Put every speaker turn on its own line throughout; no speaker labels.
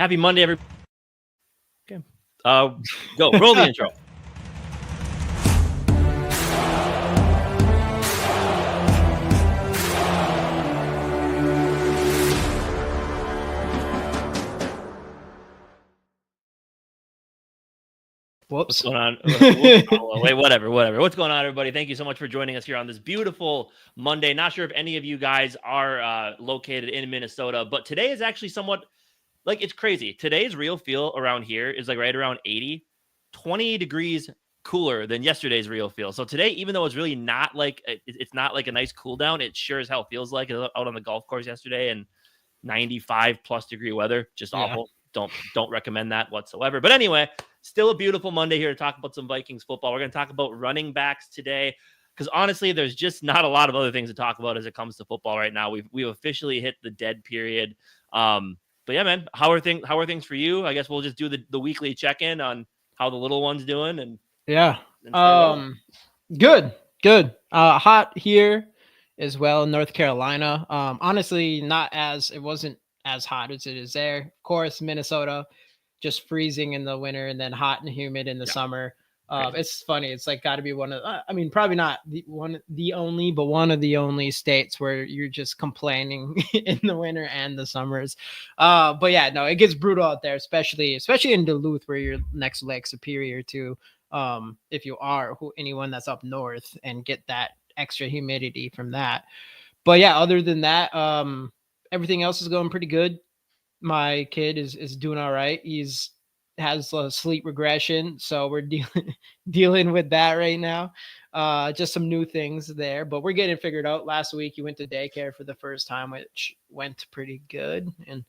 Happy Monday, everybody. Okay. Go. Roll the intro. What's going on? Wait, whatever. What's going on, everybody? Thank you so much for joining us here on this beautiful Monday. Not sure if any of you guys are located in Minnesota, but today is actually somewhat like it's crazy. Today's real feel around here is like right around 80, 20 degrees cooler than yesterday's real feel. So today, even though it's really not like it's not like a nice cool down, it sure as hell feels like it out on the golf course yesterday and 95 plus degree weather. Just awful. Don't recommend that whatsoever. But anyway, still a beautiful Monday here to talk about some Vikings football. We're going to talk about running backs today because honestly, there's just not a lot of other things to talk about as it comes to football right now. We've officially hit the dead period. But yeah, man, how are things for you? I guess we'll just do the weekly check-in on how the little one's doing. And
good. Hot here as well in North Carolina. Honestly, it wasn't as hot as it is there. Of course, Minnesota just freezing in the winter and then hot and humid in the summer. It's funny. It's like got to be probably not one of the only states where you're just complaining in the winter and the summers. But yeah, no, it gets brutal out there, especially in Duluth, where you're next to Lake Superior too. If you are anyone that's up north and get that extra humidity from that. But yeah, other than that, everything else is going pretty good. My kid is doing all right. Has a sleep regression, so we're dealing with that right now. Just some new things there, but we're getting figured out. Last week he went to daycare for the first time, which went pretty good and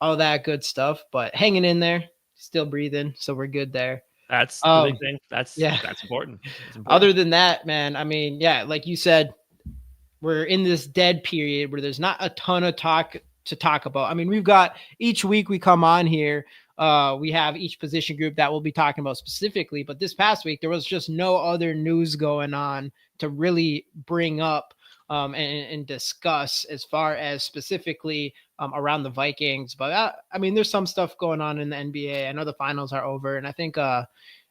all that good stuff, but hanging in there, still breathing, so we're good there.
That's the big thing. That's important.
Other than that, man, like you said, we're in this dead period where there's not a ton of talk to talk about. We've got each week we come on here, we have each position group that we'll be talking about specifically, but this past week there was just no other news going on to really bring up and discuss as far as specifically around the Vikings. But there's some stuff going on in the NBA. I know the finals are over, and I think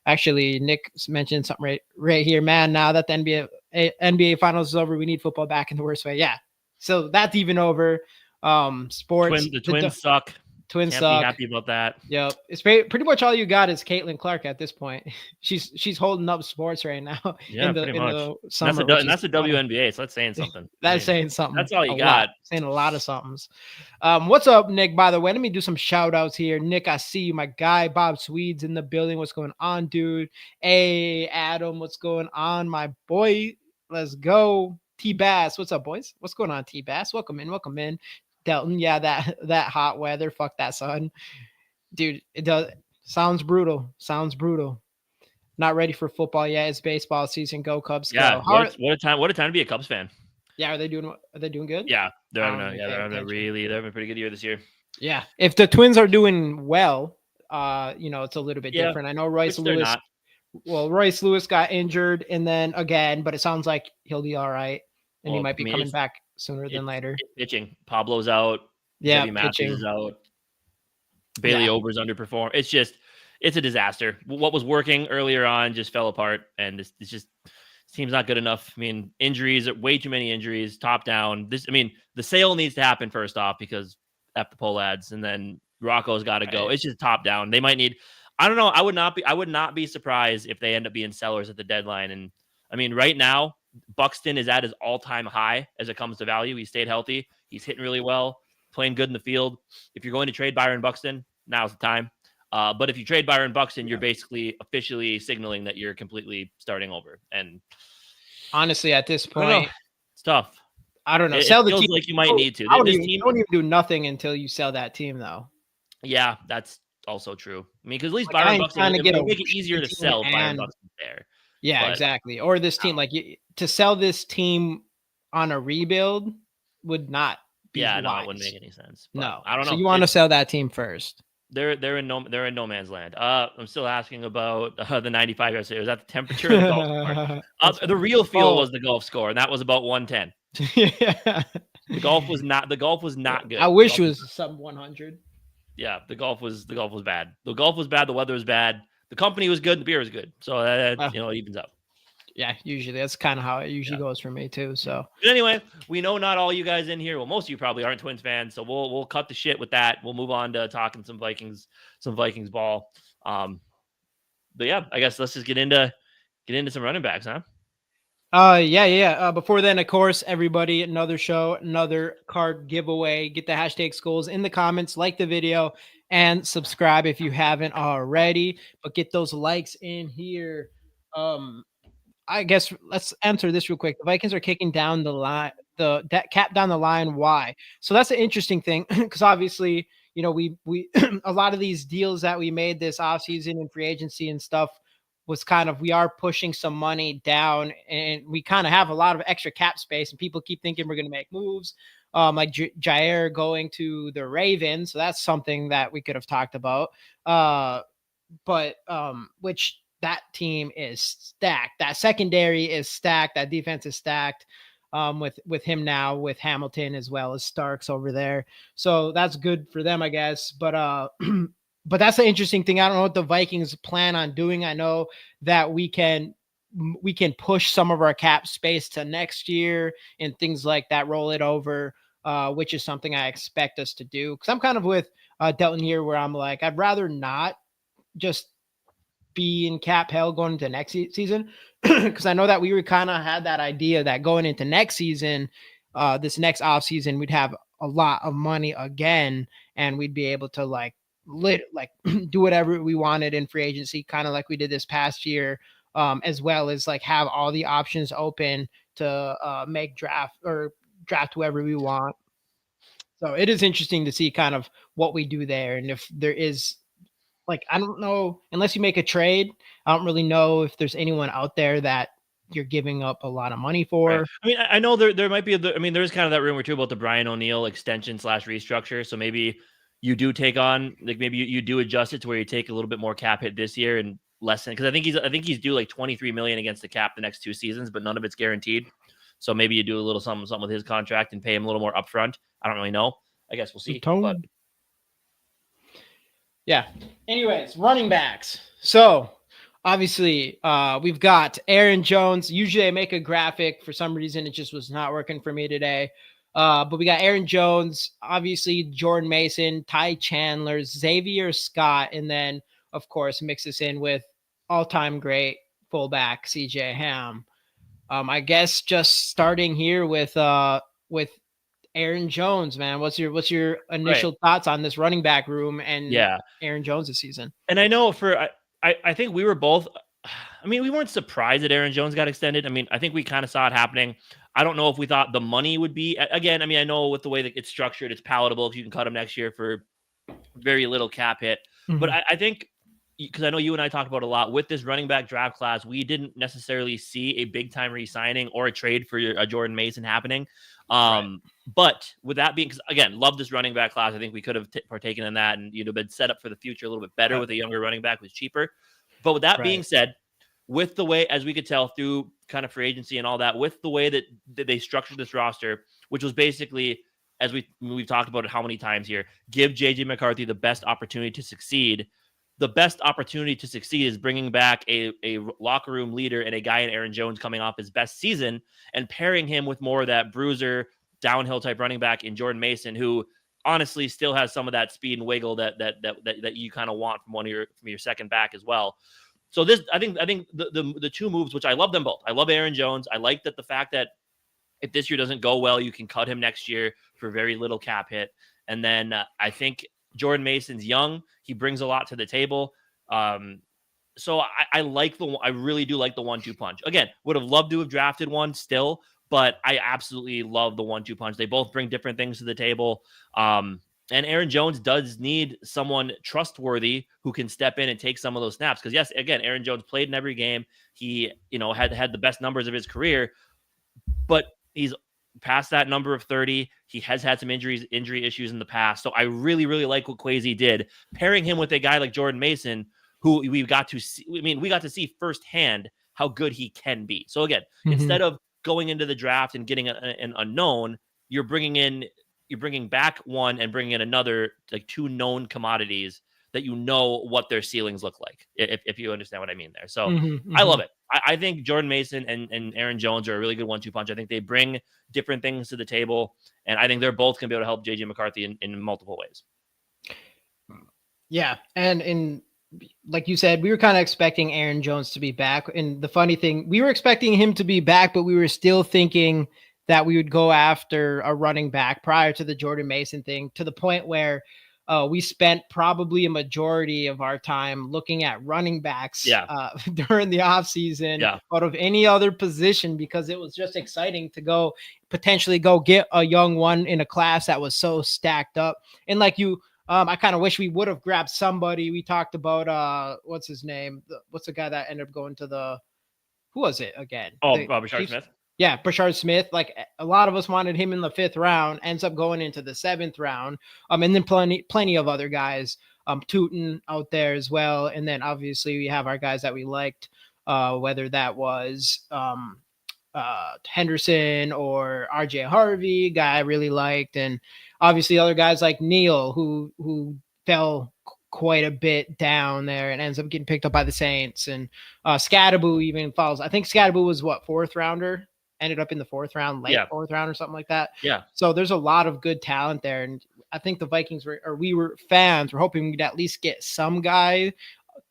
actually Nick mentioned something right here, man. Now that the NBA finals is over, we need football back in the worst way. Yeah, so that's even over. Sports.
The Twins suck.
Twins
Can't
suck.
be happy about that.
Yep. It's pretty much all you got is Caitlin Clark at this point. She's holding up sports right now.
Yeah, pretty much.
The summer,
that's the WNBA, so that's saying something.
That's saying something.
That's all you got.
Saying a lot of somethings. What's up, Nick? By the way, let me do some shout outs here. Nick, I see you. My guy, Bob Swedes in the building. What's going on, dude? Hey, Adam, what's going on, my boy? Let's go. T-Bass, what's up, boys? What's going on, T-Bass? Welcome in. Delton, yeah, that hot weather, fuck that sun, dude. It does sounds brutal. Not ready for football yet. It's baseball season. Go Cubs!
Yeah,
go.
What a time to be a Cubs fan.
Yeah, are they doing good?
Yeah, they're having a pretty good year this year.
Yeah, if the Twins are doing well, it's a little bit different. I know Royce Lewis got injured and then again, but it sounds like he'll be all right and he might be coming back sooner than later.
Pitching. Pablo's out.
Yeah,
Matthews is out. Bailey Ober's underperformed. It's a disaster. What was working earlier on just fell apart, and this team's not good enough. Injuries, way too many injuries, top down. The sale needs to happen first off because F the poll ads, and then Rocco's got to go. It's just top down. They might need. I don't know. I would not be surprised if they end up being sellers at the deadline. And right now, Buxton is at his all-time high as it comes to value. He stayed healthy. He's hitting really well, playing good in the field. If you're going to trade Byron Buxton, now's the time. But if you trade Byron Buxton, you're basically officially signaling that you're completely starting over. And
honestly, at this point,
it's tough.
I don't know.
Sell the team like you might need to.
Don't even do nothing until you sell that team, though.
Yeah, that's also true. Because at least Byron Buxton make it easier to sell Byron Buxton there.
Yeah, exactly. Or this team, to sell this team on a rebuild would not be wise.
No, it wouldn't make any sense.
No,
I don't know.
So you want to sell that team first.
They're in no man's land. I'm still asking about the 95 yesterday. Was that the temperature of the golf score? The real feel was the golf score, and that was about 110.
Yeah.
The golf was not good.
I wish it was sub 100.
Yeah, the golf was bad. The golf was bad. The weather was bad. The company was good. The beer was good. So that it evens out.
Yeah, usually that's kind of how it usually
Yeah.
goes for me too. So
But anyway, we know not all you guys in here. Well, most of you probably aren't Twins fans, so we'll cut the shit with that. We'll move on to talking some Vikings ball. But yeah, I guess let's just get into some running backs, huh?
yeah. Before then, of course, everybody, another show, another card giveaway. Get the hashtag Skulls in the comments, like the video, and subscribe if you haven't already. But get those likes in here. I guess let's answer this real quick. The Vikings are kicking down the line, that cap down the line. Why? So that's an interesting thing because obviously, we a lot of these deals that we made this offseason and free agency and stuff was kind of we are pushing some money down and we kind of have a lot of extra cap space and people keep thinking we're going to make moves like Jair going to the Ravens. So that's something that we could have talked about. But which that team is stacked. That secondary is stacked. That defense is stacked. With him now with Hamilton as well as Starks over there, so that's good for them, I guess. But but that's an interesting thing. I don't know what the Vikings plan on doing. I know that we can push some of our cap space to next year and things like that, roll it over, which is something I expect us to do. Because I'm kind of with Delton here, where I'm like, I'd rather not just be in cap hell going into next season because I know that we were kind of had that idea that going into next season, this next off season, we'd have a lot of money again and we'd be able to do whatever we wanted in free agency, kind of like we did this past year, as well as like have all the options open to make draft whoever we want. So it is interesting to see kind of what we do there and if there is like, I don't know, unless you make a trade, I don't really know if there's anyone out there that you're giving up a lot of money
Right.
for.
I mean, I know there might be. There's kind of that rumor too about the Brian O'Neill extension / restructure. So maybe you do take on maybe you do adjust it to where you take a little bit more cap hit this year and lessen because I think he's due like 23 million against the cap the next 2 seasons, but none of it's guaranteed. So maybe you do a little something with his contract and pay him a little more upfront. I don't really know. I guess we'll see. But
yeah. Anyways, running backs. So obviously, we've got Aaron Jones. Usually I make a graphic. For some reason, it just was not working for me today. But we got Aaron Jones, obviously Jordan Mason, Ty Chandler, Xavier Scott, and then, of course, mix this in with all-time great fullback CJ Ham. I guess just starting here with Aaron Jones, man. What's your initial thoughts on this running back room and Aaron Jones this season?
And I know I think we were both. I mean, we weren't surprised that Aaron Jones got extended. I mean, I think we kind of saw it happening. I don't know if we thought the money would be again. I mean, I know with the way that it's structured, it's palatable if you can cut him next year for very little cap hit. Mm-hmm. But I think because I know you and I talked about a lot with this running back draft class, we didn't necessarily see a big time re-signing or a trade for a Jordan Mason happening. Right. But with that being, because again, love this running back class. I think we could have partaken in that and been set up for the future a little bit better with a younger running back who's cheaper. But with that being said, with the way, as we could tell through kind of free agency and all that, with the way that they structured this roster, which was basically, as we've talked about it how many times here, give JJ McCarthy the best opportunity to succeed. The best opportunity to succeed is bringing back a locker room leader and a guy in Aaron Jones coming off his best season and pairing him with more of that bruiser, downhill type running back in Jordan Mason, who honestly still has some of that speed and wiggle that you kind of want from your second back as well. So this, I think the two moves, which I love them both. I love Aaron Jones. I like that the fact that if this year doesn't go well, you can cut him next year for very little cap hit. And then I think Jordan Mason's young. He brings a lot to the table. So I really do like the 1-2 punch. Again, would have loved to have drafted one still, but I absolutely love the 1-2 punch. They both bring different things to the table. And Aaron Jones does need someone trustworthy who can step in and take some of those snaps. Because yes, again, Aaron Jones played in every game. He, had the best numbers of his career, but he's past that number of 30. He has had some injury issues in the past. So I really, really like what Kwesi did, pairing him with a guy like Jordan Mason, who we got to see. I mean, we got to see firsthand how good he can be. So again, instead of going into the draft and getting an unknown, you're bringing in, you're bringing back one and bringing in another, like 2 known commodities that you know what their ceilings look like, if you understand what I mean there. So I love it. I think Jordan Mason and Aaron Jones are a really good 1-2 punch. I think they bring different things to the table, and I think they're both going to be able to help JJ McCarthy in multiple ways.
Yeah, and like you said, we were kind of expecting Aaron Jones to be back. And the funny thing, we were expecting him to be back, but we were still thinking that we would go after a running back prior to the Jordan Mason thing, to the point where we spent probably a majority of our time looking at running backs during the offseason out of any other position, because it was just exciting to potentially go get a young one in a class that was so stacked up. And like I kind of wish we would have grabbed somebody. We talked about what's his name? What's the guy that ended up going to who was it again?
Brashard Smith.
Yeah, Brashard Smith. Like a lot of us wanted him in the 5th round, ends up going into the 7th round. And then plenty of other guys, Tootin out there as well. And then obviously we have our guys that we liked, whether that was Henderson or RJ Harvey, guy I really liked, and obviously other guys like Neal who fell quite a bit down there and ends up getting picked up by the Saints, and Scadaboo even falls. I think Scadaboo was 4th rounder, ended up in the 4th round, late 4th round or something like that.
Yeah.
So there's a lot of good talent there, and I think the Vikings we were fans. We're hoping we'd at least get some guy,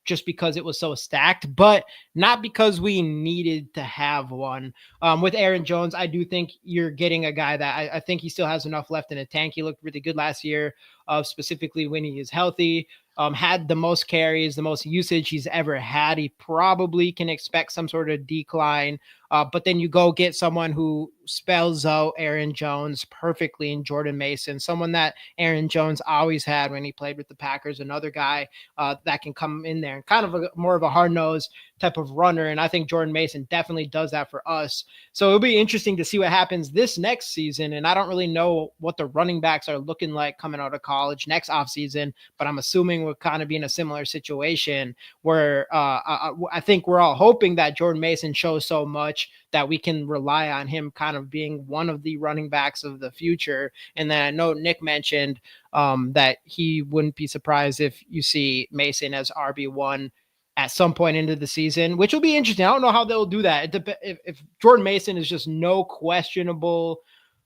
just because it was so stacked, but not because we needed to have one. With Aaron Jones, I do think you're getting a guy that I think he still has enough left in the tank. He looked really good last year, specifically when he is healthy. Had the most carries, the most usage he's ever had. He probably can expect some sort of decline. But then you go get someone who spells out Aaron Jones perfectly in Jordan Mason, someone that Aaron Jones always had when he played with the Packers, another guy that can come in there and kind of more of a hard-nosed type of runner. And I think Jordan Mason definitely does that for us. So it'll be interesting to see what happens this next season. And I don't really know what the running backs are looking like coming out of college next offseason, but I'm assuming we'll kind of be in a similar situation where I think we're all hoping that Jordan Mason shows so much that we can rely on him kind of being one of the running backs of the future. And then I know Nick mentioned that he wouldn't be surprised if you see Mason as RB1 at some point into the season, which will be interesting. I don't know how they'll do that. If Jordan Mason is just no questionable,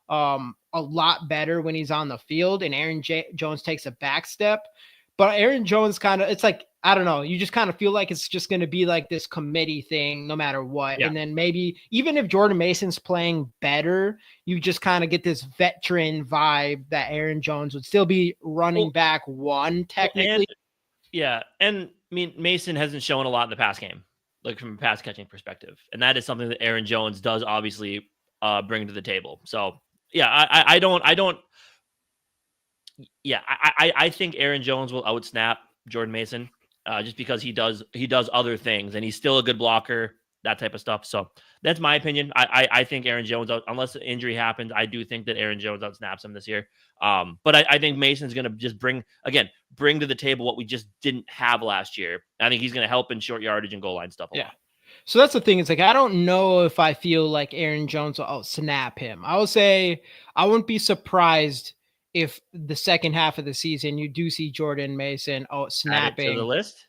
a lot better when he's on the field, and Aaron Jones takes a back step. But Aaron Jones kind of, it's like, I don't know, you just kind of feel like it's just going to be like this committee thing no matter what. Yeah. And then maybe even if Jordan Mason's playing better, you just kind of get this veteran vibe that Aaron Jones would still be running back one technically.
And I mean, Mason hasn't shown a lot in the pass game, like from a pass catching perspective. And that is something that Aaron Jones does obviously bring to the table. So I think Aaron Jones will outsnap Jordan Mason just because he does other things, and he's still a good blocker, that type of stuff. So that's my opinion. I think Aaron Jones, unless an injury happens, I do think that Aaron Jones outsnaps him this year. But I think Mason's going to just bring to the table what we just didn't have last year. I think he's going to help in short yardage and goal line stuff a lot.
So that's the thing. It's like, I don't know if I feel like Aaron Jones will outsnap him. I will say I wouldn't be surprised if the second half of the season you do see Jordan Mason snapping.
Add it to the list?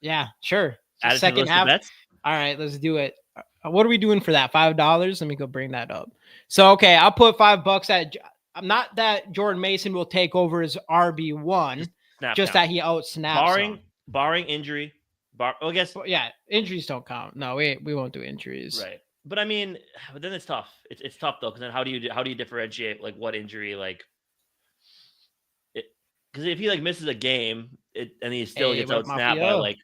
Yeah, sure.
Add it to the list of bets?
All right, let's do it. What are we doing for that? $5? Let me go bring that up. So, okay, I'll put $5 at. I'm not that Jordan Mason will take over as RB1, just that he outsnaps him.
Barring injury. I guess.
Injuries don't count. No, we won't do injuries.
Right. But I mean, but then it's tough. It's tough though, because then how do you differentiate like what injury like? Because if he like misses a game, and he still gets outsnapped by like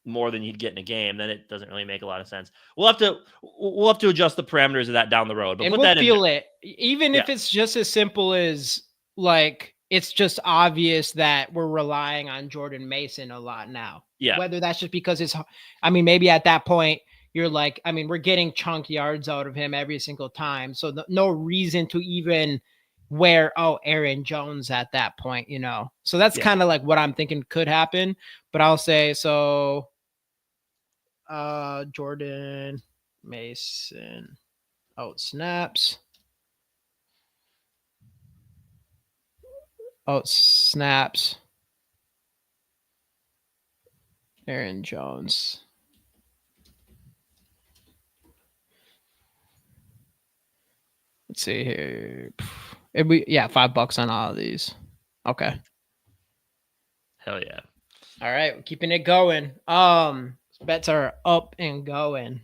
more than you'd get in a game, then it doesn't really make a lot of sense. We'll have to adjust the parameters of that down the road. But
and we'll feel it, even if it's just as simple as like it's just obvious that we're relying on Jordan Mason a lot now.
Yeah.
Whether that's just because maybe at that point you're like, we're getting chunk yards out of him every single time, so no reason to even wear Aaron Jones at that point, So that's kind of like what I'm thinking could happen. But I'll say so. Jordan Mason outsnaps Oh, snaps. Aaron Jones. Let's see here. $5 on all of these. Okay.
Hell yeah.
All right, we're keeping it going. Bets are up and going.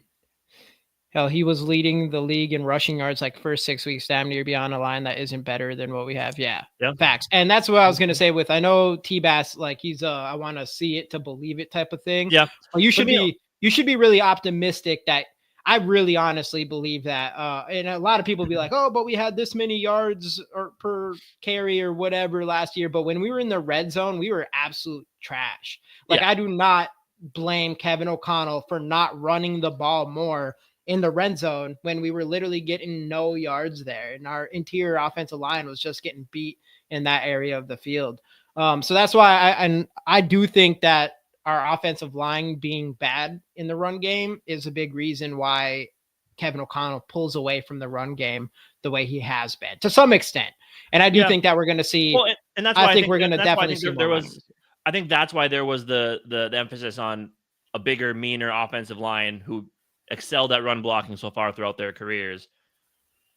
Hell, he was leading the league in rushing yards like first 6 weeks. Damn near beyond a line that isn't better than what we have. Yeah, facts. And that's what I was gonna say. With I know T-Bass, like he's I want to see it to believe it type of thing.
Yeah,
but you should be really optimistic that I really honestly believe that. And a lot of people be like, oh, but we had this many yards or per carry or whatever last year. But when we were in the red zone, we were absolute trash. Like I do not blame Kevin O'Connell for not running the ball more in the red zone when we were literally getting no yards there, and our interior offensive line was just getting beat in that area of the field. So that's why I do think that our offensive line being bad in the run game is a big reason why Kevin O'Connell pulls away from the run game the way he has been to some extent. And I do think that we're going to see.
Well, and that's why
I think we're going to definitely see
there was. I think that's why there was the emphasis on a bigger, meaner offensive line who excelled at run blocking so far throughout their careers,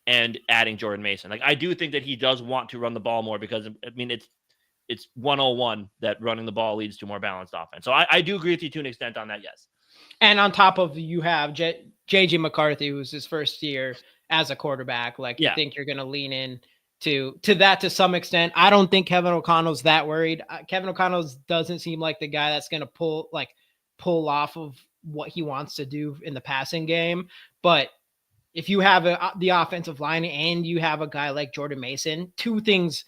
and adding Jordan Mason. Like I do think that he does want to run the ball more because I mean it's 101 that running the ball leads to more balanced offense. So I do agree with you to an extent on that. Yes.
And on top of you have JJ McCarthy, who's his first year as a quarterback. Like you think you're going to lean in to that to some extent. I don't think Kevin O'Connell's that worried. Kevin O'Connell doesn't seem like the guy that's going to pull off of what he wants to do in the passing game. But if you have the offensive line and you have a guy like Jordan Mason, two things,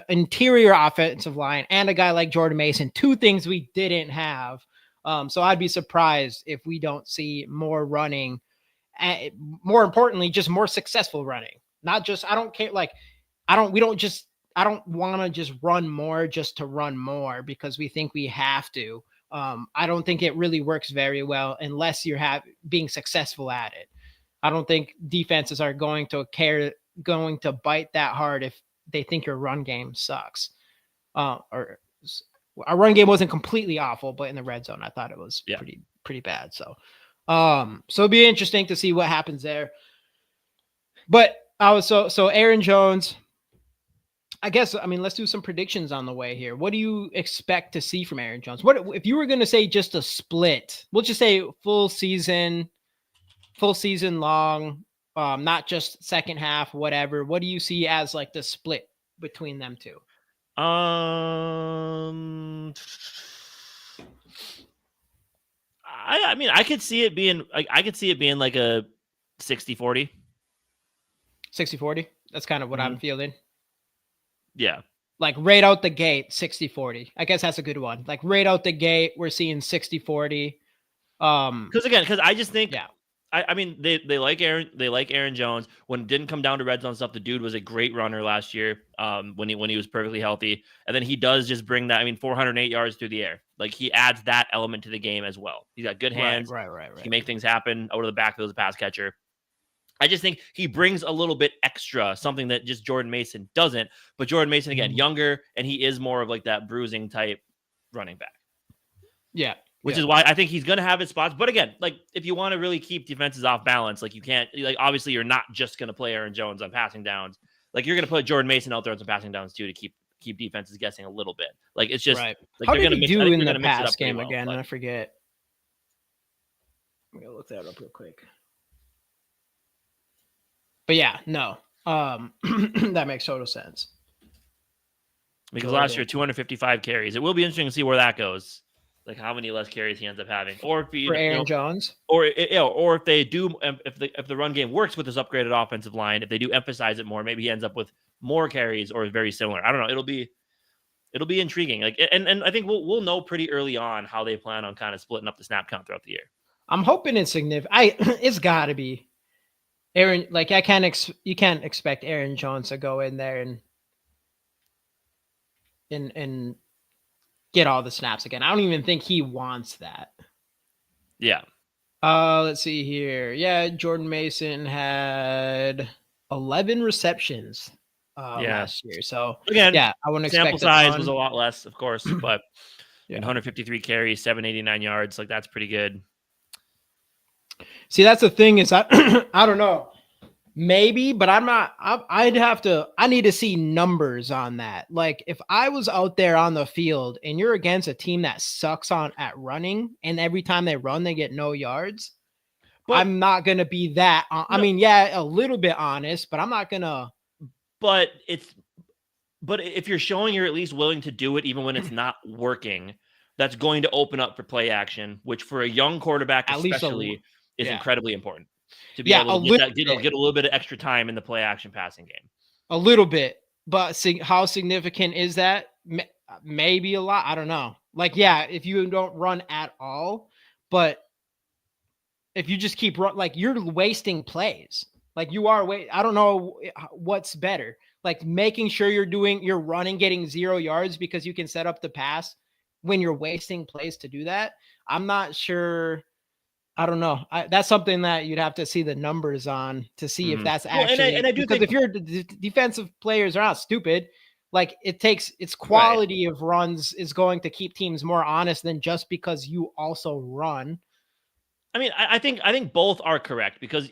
interior offensive line and a guy like Jordan Mason, two things we didn't have. So I'd be surprised if we don't see more running, and more importantly, just more successful running. Not just, I don't care. Like, I don't want to just run more just to run more because we think we have to. I don't think it really works very well unless you're being successful at it. I don't think defenses are going to bite that hard if they think your run game sucks. Or our run game wasn't completely awful, but in the red zone, I thought it was pretty bad. So it'd be interesting to see what happens there. But so Aaron Jones, I guess, I mean, let's do some predictions on the way here. What do you expect to see from Aaron Jones? What if you were going to say just a split? We'll just say full season long, not just second half, whatever. What do you see as like the split between them two?
I mean, I could see it being like a 60-40.
60-40. That's kind of what I'm feeling.
Yeah.
Like right out the gate, 60-40. I guess that's a good one. Like right out the gate, we're seeing 60-40.
Because I just think, I mean, they like Aaron Jones. When it didn't come down to red zone stuff, the dude was a great runner last year. When he was perfectly healthy, and then he does just bring that. I mean, 408 yards through the air. Like he adds that element to the game as well. He's got good hands.
Right.
He can make things happen out of the backfield as a pass catcher. I just think he brings a little bit extra, something that just Jordan Mason doesn't. But Jordan Mason, again, younger, and he is more of like that bruising type running back.
Yeah.
Which is why I think he's going to have his spots. But again, like if you want to really keep defenses off balance, like you can't, like obviously you're not just going to play Aaron Jones on passing downs. Like you're going to put Jordan Mason out there on some passing downs too to keep defenses guessing a little bit. Like it's just like
how did he do in the pass game again? I forget. I'm gonna look that up real quick. But yeah, no, that makes total sense.
Because last year 255 carries. It will be interesting to see where that goes. Like how many less carries he ends up having, or if
for Aaron Jones,
or if they do, if the run game works with this upgraded offensive line, if they do emphasize it more, maybe he ends up with more carries or very similar. I don't know. It'll be intriguing. Like, and I think we'll know pretty early on how they plan on kind of splitting up the snap count throughout the year. I'm
hoping it's significant. It's got to be Aaron. Like you can't expect Aaron Jones to go in there and get all the snaps again. I don't even think he wants that.
Yeah.
Let's see here. Yeah, Jordan Mason had 11 receptions last year. So
again,
yeah, I wouldn't
sample
expect a
size
ton.
was a lot less, of course, but
Yeah.
153 carries, 789 yards, like that's pretty good.
See, that's the thing is I I don't know. Maybe, but I'm not. I need to see numbers on that. Like, if I was out there on the field and you're against a team that sucks at running, and every time they run, they get no yards,
But
I'm not going to be that. I mean, yeah, a little bit honest, but I'm not going to.
But if you're showing you're at least willing to do it, even when it's not working, that's going to open up for play action, which for a young quarterback,
At least
especially, is
yeah.
incredibly important to be
Yeah,
able to get a little bit of extra time in the play action passing game.
A little bit, but how significant is that? Maybe a lot. I don't know. Like, yeah, if you don't run at all, but if you just keep run, like you're wasting plays. Like you are. I don't know what's better. Like making sure you're running, getting 0 yards because you can set up the pass when you're wasting plays to do that. I'm not sure. I don't know. That's something that you'd have to see the numbers on to see if that's actually.
And I do
because
think
if your defensive players are not stupid, like it's quality of runs is going to keep teams more honest than just because you also run.
I mean, I think both are correct because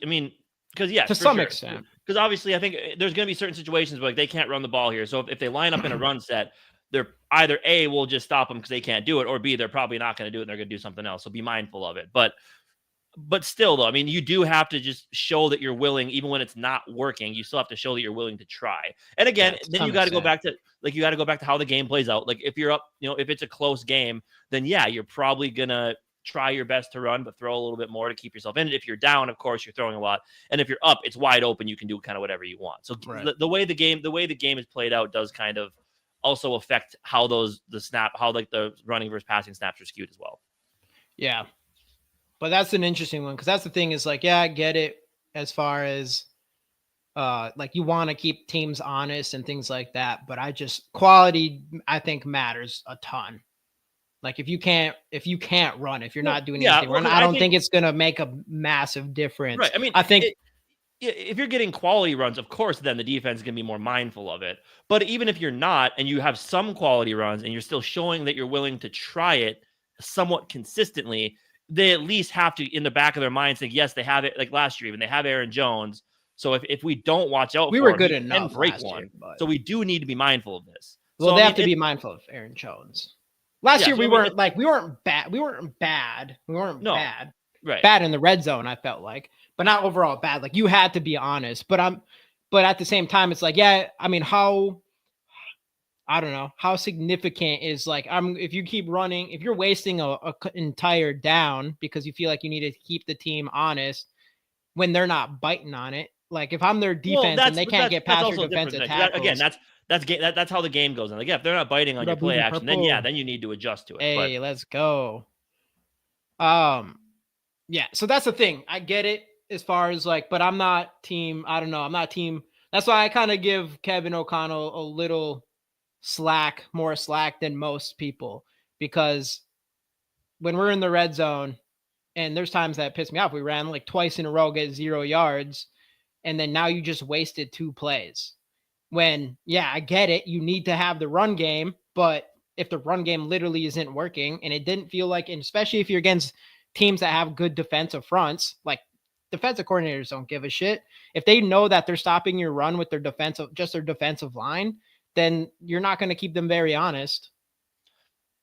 yes,
to some extent.
Because obviously, I think there's going to be certain situations where like they can't run the ball here. So if they line up in a run set, they're either A, will just stop them because they can't do it, or B, they're probably not going to do it and they're going to do something else. So be mindful of it. But still, though, I mean, you do have to just show that you're willing, even when it's not working. You still have to show that you're willing to try. And again, then you got to go back to how the game plays out. Like if you're up, if it's a close game, then yeah, you're probably gonna try your best to run, but throw a little bit more to keep yourself in it. If you're down, of course, you're throwing a lot. And if you're up, it's wide open. You can do kind of whatever you want. So the way the game is played out does kind of also affect how the running versus passing snaps are skewed as well.
Yeah. But that's an interesting one because that's the thing is like, yeah, I get it as far as like you want to keep teams honest and things like that. But quality, I think matters a ton. Like if you can't run, if you're not doing anything run, I don't think it's going to make a massive difference.
Right. I mean,
I think
if you're getting quality runs, of course, then the defense is going to be more mindful of it. But even if you're not, and you have some quality runs and you're still showing that you're willing to try it somewhat consistently, they at least have to, in the back of their minds, think, yes, they have it. Like last year, even they have Aaron Jones. So if we don't watch out,
we were good enough to break one.
But... So we do need to be mindful of this.
Well,
so,
they have to be mindful of Aaron Jones. Last year, we weren't bad. We weren't bad. Bad.
Right.
Bad in the red zone, I felt like, but not overall bad. Like you had to be honest. But at the same time, it's like, yeah, I mean, I don't know how significant is like if you keep running, if you're wasting a entire down because you feel like you need to keep the team honest when they're not biting on it. Like if I'm their defense and they can't get past your defensive tackles.
Again, that's how the game goes. And like, yeah, if they're not biting on your play action, then you need to adjust to it.
Hey, let's go. Yeah. So that's the thing. I get it as far as like, but I'm not team. I don't know. I'm not team. That's why I kind of give Kevin O'Connell a little more slack than most people, because when we're in the red zone and there's times that piss me off, we ran like twice in a row, get 0 yards. And then now you just wasted 2 plays when, yeah, I get it. You need to have the run game, but if the run game literally isn't working and it didn't feel like, and especially if you're against teams that have good defensive fronts, like defensive coordinators don't give a shit. If they know that they're stopping your run with their defensive line, then you're not going to keep them very honest.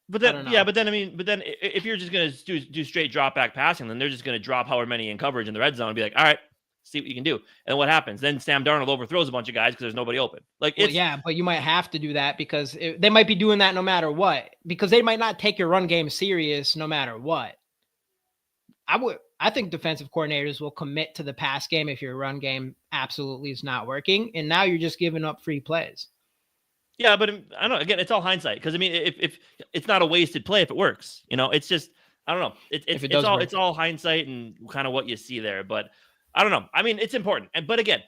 But then, if you're just going to do straight drop back passing, then they're just going to drop however many in coverage in the red zone and be like, all right, see what you can do. And what happens? Then Sam Darnold overthrows a bunch of guys because there's nobody open. Like,
yeah, but you might have to do that because they might be doing that no matter what, because they might not take your run game serious no matter what. I think defensive coordinators will commit to the pass game if your run game absolutely is not working, and now you're just giving up free plays.
Yeah, but I don't know. Again, it's all hindsight because I mean, if it's not a wasted play if it works, it's just I don't know. It's all hindsight and kind of what you see there. But I don't know. I mean, it's important. But again,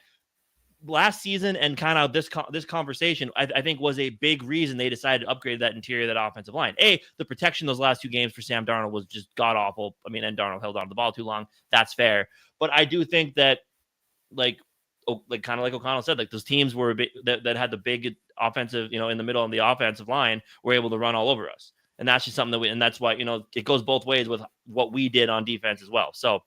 last season and kind of this conversation, I think was a big reason they decided to upgrade that interior, that offensive line. The protection those last 2 games for Sam Darnold was just god awful. I mean, and Darnold held on to the ball too long. That's fair. But I do think that like like kind of like O'Connell said, like those teams were that had the big offensive, in the middle of the offensive line, were able to run all over us. And that's just something and that's why, it goes both ways with what we did on defense as well. So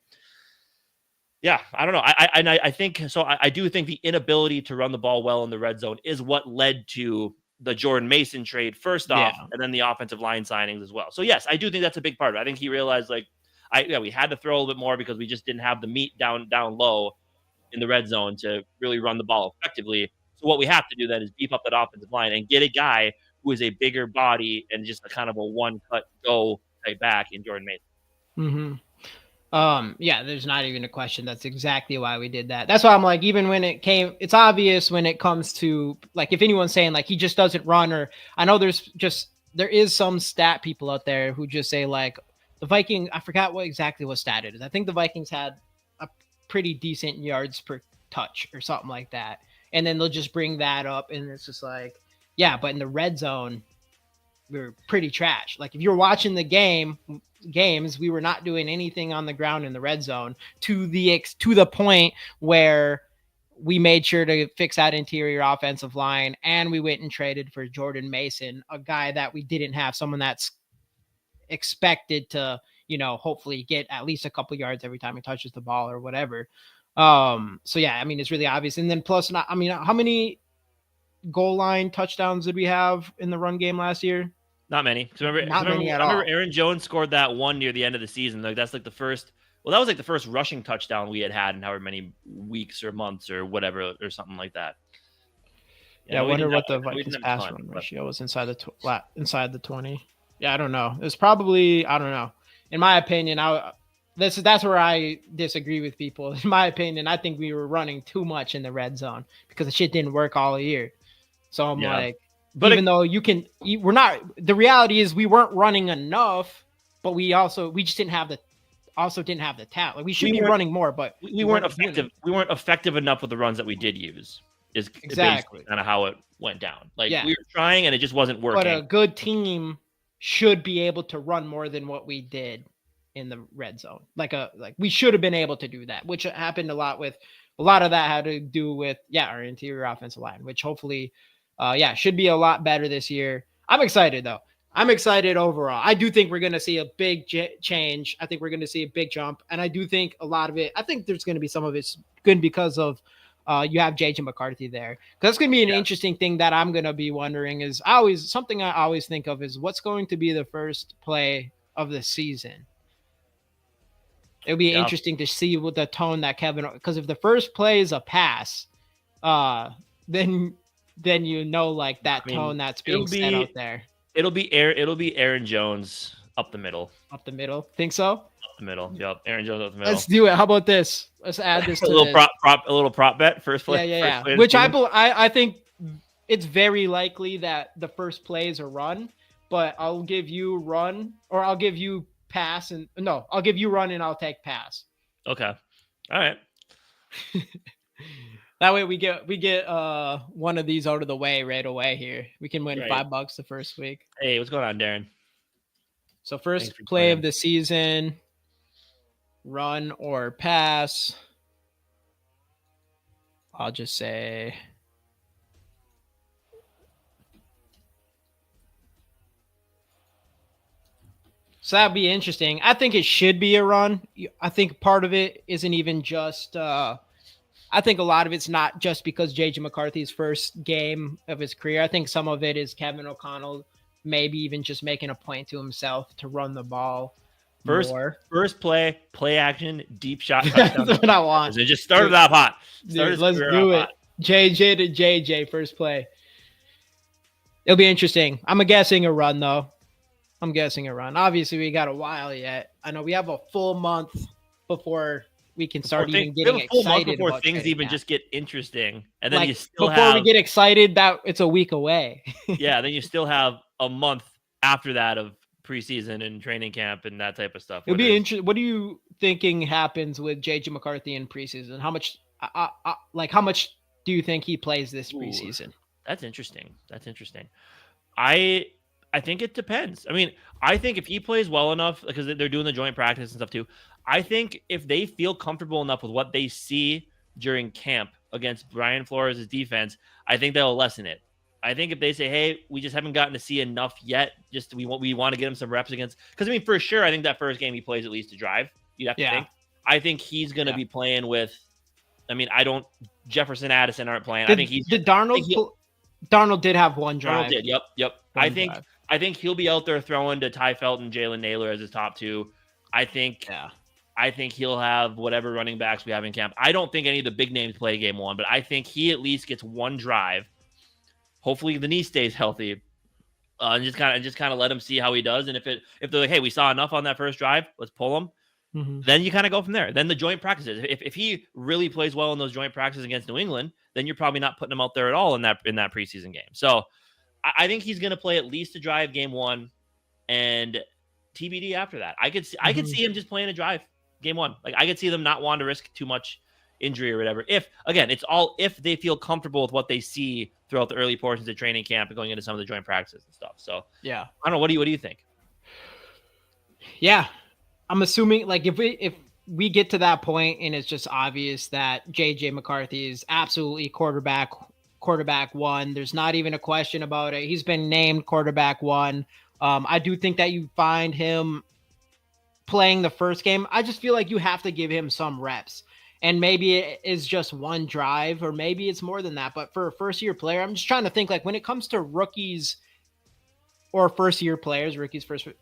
yeah, I don't know. I think so. I do think the inability to run the ball well in the red zone is what led to the Jordan Mason trade first off, and then the offensive line signings as well. So yes, I do think that's a big part of it. I think he realized we had to throw a little bit more because we just didn't have the meat down low in the red zone to really run the ball effectively. So what we have to do then is beef up that offensive line and get a guy who is a bigger body and just a kind of a one cut go type back in Jordan Mason.
Yeah, there's not even a question. That's exactly why we did that. That's why I'm like, even when it's obvious when it comes to like, if anyone's saying like he just doesn't run, or I know there is some stat people out there who just say like the Vikings, I forgot what stat it is. I think the Vikings had a pretty decent yards per touch or something like that. And then they'll just bring that up and it's just like, yeah, but in the red zone, we were pretty trash. Like if you're watching the games, we were not doing anything on the ground in the red zone to the point where we made sure to fix that interior offensive line, and we went and traded for Jordan Mason, a guy that we didn't have, someone that's expected to, hopefully get at least a couple yards every time he touches the ball or whatever. So yeah, I mean, it's really obvious. And then plus, how many goal line touchdowns did we have in the run game last year?
Not many. I remember Aaron Jones scored that one near the end of the season. Like that's like the first. Well, that was like the first rushing touchdown we had in however many weeks or months or whatever or something like that.
Yeah, I wonder what the Vikings pass run ratio was inside the 20. Yeah, I don't know. It was probably, I don't know. In my opinion, that's where I disagree with people. In my opinion, I think we were running too much in the red zone because the shit didn't work all year. So I'm like. But even though we're not, the reality is we weren't running enough, but we just didn't have the talent. Like we should be running more, but
we weren't effective. We weren't effective enough with the runs that we did use. Is exactly kind of how it went down. Like we were trying and it just wasn't working.
But a good team should be able to run more than what we did in the red zone. Like we should have been able to do that, which happened a lot of that had to do with our interior offensive line, which hopefully. Should be a lot better this year. I'm excited, though. I'm excited overall. I do think we're going to see a big change. I think we're going to see a big jump. And I do think a lot of it, I think there's going to be some of it's good because of you have JJ McCarthy there. Because that's going to be an interesting thing that I'm going to be wondering is I always think of is what's going to be the first play of the season. It'll be interesting to see what the tone that because if the first play is a pass, then like that tone that's being set out there.
It'll be Aaron Jones up the middle.
Up the middle. Think so?
Up the middle. Yep. Aaron Jones up the middle.
Let's do it. How about this? Let's add this to
a little prop bet first play.
Yeah. Which I think it's very likely that the first play is a run, but I'll give you run or I'll give you pass I'll give you run and I'll take pass.
Okay. All right.
That way we get one of these out of the way right away here. We can win $5 the first week.
Hey, what's going on, Darren?
So first play of the season, run or pass. I'll just say so that'd be interesting. I think it should be a run. I think part of it isn't even just I think a lot of it's not just because JJ McCarthy's first game of his career. I think some of it is Kevin O'Connell maybe even just making a point to himself to run the ball more. First
play action, deep shot. That's
what I want.
So it just started off hot.
Let's do it. JJ to JJ, first play. It'll be interesting. I'm guessing a run, though. Obviously, we got a while yet. I know we have a full month before we can start getting excited
before things even just get interesting, and then you still
before we get excited that it's a week away.
Yeah, then you still have a month after that of preseason and training camp and that type of stuff.
It'll be interesting. What are you thinking happens with JJ McCarthy in preseason? How much do you think he plays this preseason?
That's interesting. I think it depends. I mean, I think if he plays well enough, because they're doing the joint practice and stuff too, I think if they feel comfortable enough with what they see during camp against Brian Flores' defense, I think they'll lessen it. I think if they say, hey, we just haven't gotten to see enough yet, just we want to get him some reps against, because I mean, for sure, I think that first game he plays at least to drive. You'd have to think. I think he's going to be playing with, I mean, Jefferson, Addison aren't playing. I think he's.
Did Darnold did have one drive.
Darnold did. Yep. I think he'll be out there throwing to Ty Felton, Jalen Naylor as his top two. I think he'll have whatever running backs we have in camp. I don't think any of the big names play game one, but I think he at least gets one drive. Hopefully the knee stays healthy, and just kind of let him see how he does. And if they're like, hey, we saw enough on that first drive, let's pull him. Mm-hmm. Then you kind of go from there. Then the joint practices. If he really plays well in those joint practices against New England, then you're probably not putting him out there at all in that preseason game. So I think he's going to play at least a drive game one, and TBD after that. I could see him just playing a drive game one. Like I could see them not wanting to risk too much injury or whatever. If they feel comfortable with what they see throughout the early portions of training camp and going into some of the joint practices and stuff. So
yeah,
I don't know. What do you think?
Yeah. I'm assuming like if we get to that point and it's just obvious that JJ McCarthy is absolutely quarterback one, there's not even a question about it. He's been named quarterback one. I do think that you find him playing the first game. I just feel like you have to give him some reps, and maybe it is just one drive or maybe it's more than that. But for a first year player, I'm just trying to think like when it comes to rookies or first year players,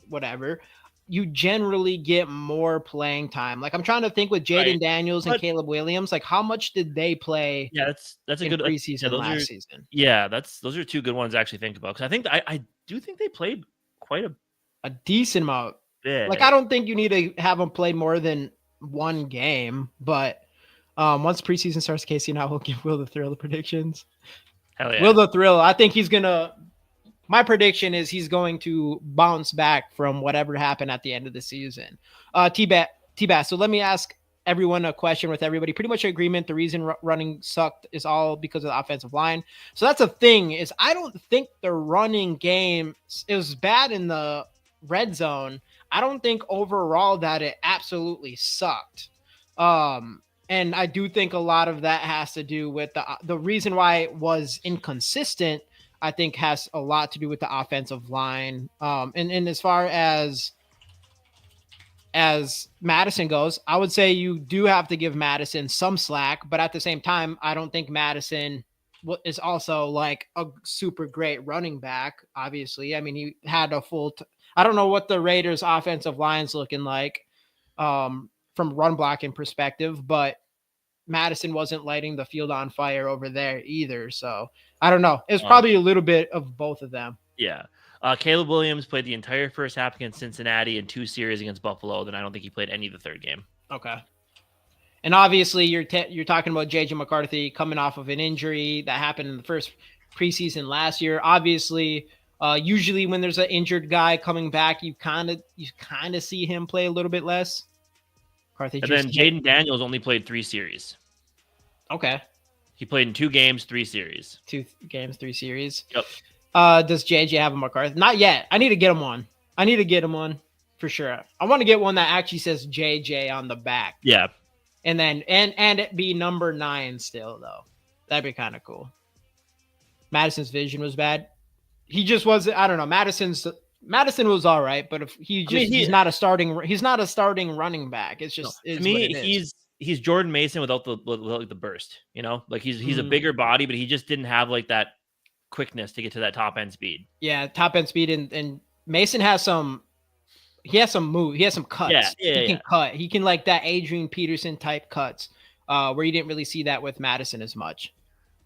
whatever, you generally get more playing time. Like I'm trying to think with Jaden Daniels and Caleb Williams, like how much did they play?
Yeah, that's a good
preseason last season.
Yeah, those are two good ones to actually think about. Because I think I do think they played quite
a decent amount.
Yeah.
Like I don't think you need to have them play more than one game, but once preseason starts, Casey and I will give Will the Thrill the predictions.
Hell yeah.
Will the Thrill. I think he's gonna. My prediction is he's going to bounce back from whatever happened at the end of the season. T-Bass. So let me ask everyone a question with everybody. Pretty much agreement. The reason running sucked is all because of the offensive line. So that's a thing is I don't think the running game, it was bad in the red zone. I don't think overall that it absolutely sucked. And I do think a lot of that has to do with the reason why it was inconsistent, I think has a lot to do with the offensive line. And as far as Madison goes, I would say you do have to give Madison some slack, but at the same time, I don't think Madison is also like a super great running back. Obviously, I mean, he had a I don't know what the Raiders offensive line's looking like from run blocking perspective, but Madison wasn't lighting the field on fire over there either. So I don't know. It's probably a little bit of both of them.
Yeah. Caleb Williams played the entire first half against Cincinnati and 2 series against Buffalo. Then I don't think he played any of the third game.
Okay. And obviously you're talking about JJ McCarthy coming off of an injury that happened in the first preseason last year. Obviously, usually when there's an injured guy coming back, you kind of see him play a little bit less.
McCarthy and then Jaden Daniels only played 3 series.
Okay.
He played in 2 games, 3 series.
2 games, 3 series.
Yep.
Does JJ have a McCarthy? Not yet. I need to get him one for sure. I want to get one that actually says JJ on the back.
Yeah.
And then and it be number 9 still though. That'd be kind of cool. Madison's vision was bad. He just wasn't. I don't know. Madison was all right, but if he's not a starting running back. It's just
to me he's Jordan Mason without the burst. You know, like he's a bigger body, but he just didn't have like that quickness to get to that top end speed.
Yeah, top end speed, and Mason has some. He has some move. He has some cuts. He can cut. He can like that Adrian Peterson type cuts, where you didn't really see that with Madison as much.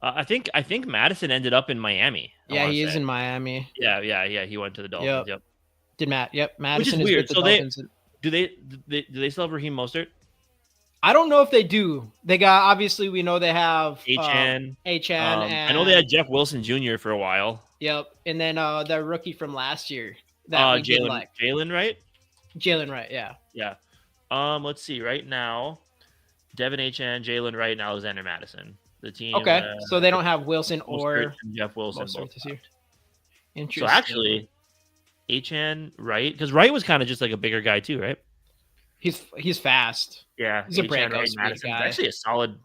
I think Madison ended up in Miami.
Yeah, he is in Miami.
Yeah. He went to the Dolphins. Yep.
Madison
Which is weird.
With the Dolphins.
Do they still have Raheem Mostert?
I don't know if they do. They got obviously we know they have
HN.
And
I know they had Jeff Wilson Jr. for a while.
Yep, and then the rookie from last year.
Jalen Wright.
Jalen Wright, yeah.
Yeah. Let's see. Right now, Devin HN, Jalen Wright, and Alexander Madison. The team.
Okay, so they don't have Wilson or
Jeff Wilson
both this year.
Interesting. So actually, HN Wright, because Wright was kind of just like a bigger guy too, right?
He's fast.
Yeah,
he's a breakout speed guy.
Actually a solid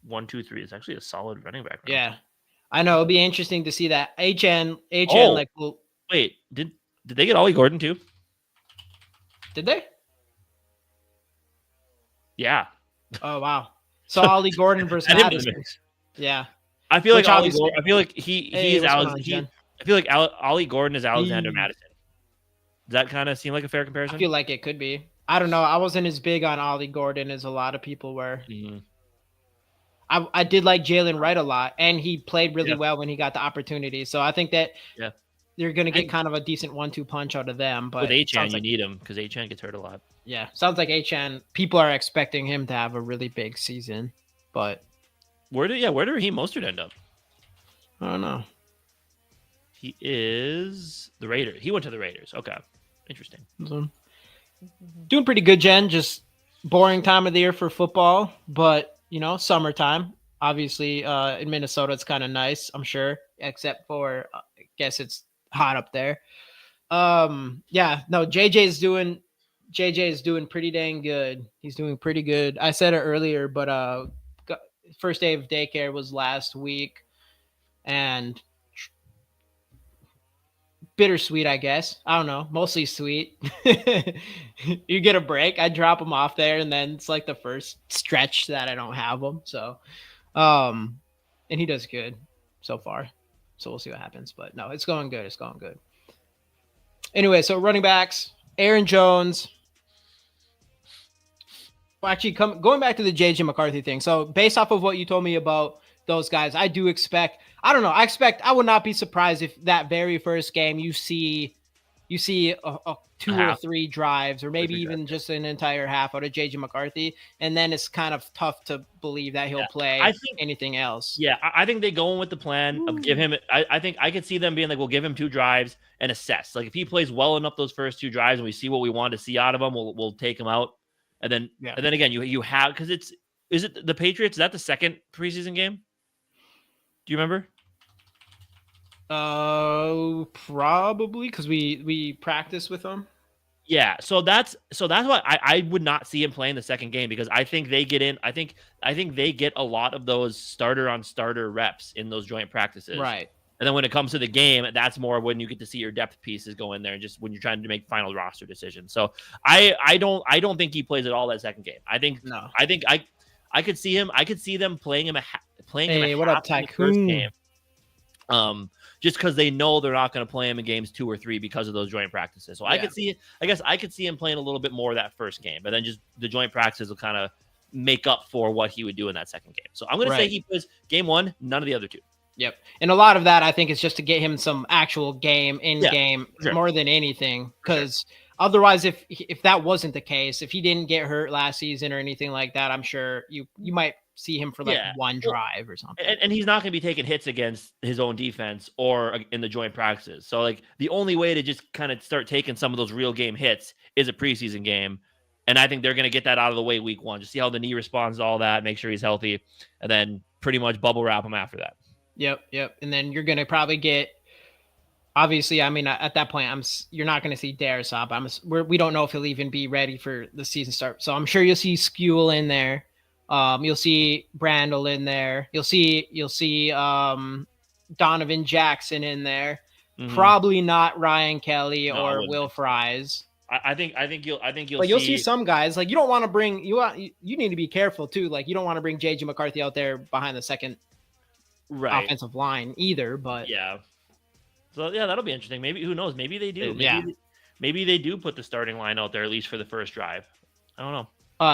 1, 2, 3. It's actually a solid running back room.
Yeah, I know. It'll be interesting to see that HN
Oh,
like. Well,
wait, did they get Ollie Gordon too?
did they?
Yeah.
Oh wow. So Ollie Gordon versus
Add him to the
Madison.
mix.
Yeah.
I feel like
Which
Ollie
obviously-
Gordon. I feel like he
Hey,
is
what's going
Alex.
on, Jen?
I feel like Ollie Gordon is Alexander
Hey.
Madison. Does that kind of seem like a fair comparison?
I feel like it could be. I don't know. I wasn't as big on Ollie Gordon as a lot of people were.
Mhm.
I did like Jalen Wright a lot, and he played really
Yeah.
well when he got the opportunity. So I think that
Yeah.
they're going to get kind of a decent 1-2 punch out of them. But
With
it
Achan,
sounds
you
like,
need him because Achan gets hurt a lot.
yeah, sounds like HN. People are expecting him to have a really big season, but
Where did Raheem Mostert end up?
I don't know.
He is the Raiders. He went to the Raiders. Okay, interesting.
So, doing pretty good, Jen. Just boring time of the year for football, but summertime. Obviously, in Minnesota, it's kind of nice. I'm sure, except for I guess it's hot up there. Yeah, no, JJ is doing pretty dang good. He's doing pretty good. I said it earlier, but first day of daycare was last week, and bittersweet, I guess. I don't know, mostly sweet. You get a break. I drop him off there, and then it's like the first stretch that I don't have him. So, and he does good so far. So we'll see what happens. But no, it's going good. It's going good. Anyway, so running backs, Aaron Jones. Well, actually, going back to the JJ McCarthy thing. So based off of what you told me about those guys, I do expect. I don't know. I would not be surprised if that very first game you see a 2 or 3 drives, or maybe even just an entire half out of JJ McCarthy, and then it's kind of tough to believe that he'll play anything else.
Yeah, I think they go in with the plan of give him. I think I could see them being like, we'll give him 2 drives and assess. Like if he plays well enough those first 2 drives, and we see what we want to see out of him, we'll take him out, and then again you have, because is it the Patriots? Is that the second preseason game? Do you remember?
Probably because we practice with them.
Yeah, so that's why I would not see him playing the second game, because I think they get in. I think they get a lot of those starter on starter reps in those joint practices.
Right.
And then when it comes to the game, that's more when you get to see your depth pieces go in there, and just when you're trying to make final roster decisions. So I don't think he plays at all that second game. I think I could see him. I could see them playing him
what up, Tycoon?
First game. Just because they know they're not going to play him in games 2 or 3 because of those joint practices. So I could see him playing a little bit more that first game, but then just the joint practices will kind of make up for what he would do in that second game. So I'm going to say he plays game 1, none of the other 2.
Yep. And a lot of that, I think, is just to get him some actual game more than anything. Because otherwise, if that wasn't the case, if he didn't get hurt last season or anything like that, I'm sure you might see him for one drive or something.
And he's not going to be taking hits against his own defense or in the joint practices. So like the only way to just kind of start taking some of those real game hits is a preseason game. And I think they're going to get that out of the way week 1. Just see how the knee responds to all that, make sure he's healthy, and then pretty much bubble wrap him after that.
Yep. And then you're going to probably get, obviously, I mean, at that point, you're not going to see Darius up. We don't know if he'll even be ready for the season start. So I'm sure you'll see Skol in there. You'll see Brandel in there. You'll see Donovan Jackson in there. Mm-hmm. Probably not Ryan Kelly or Will Fries.
I think you'll.
But you'll see some guys, like you don't want to bring you need to be careful too. Like you don't want to bring JJ McCarthy out there behind the second offensive line either. But
so that'll be interesting. Maybe, who knows? Maybe they do. Maybe they do put the starting line out there at least for the first drive. I don't know.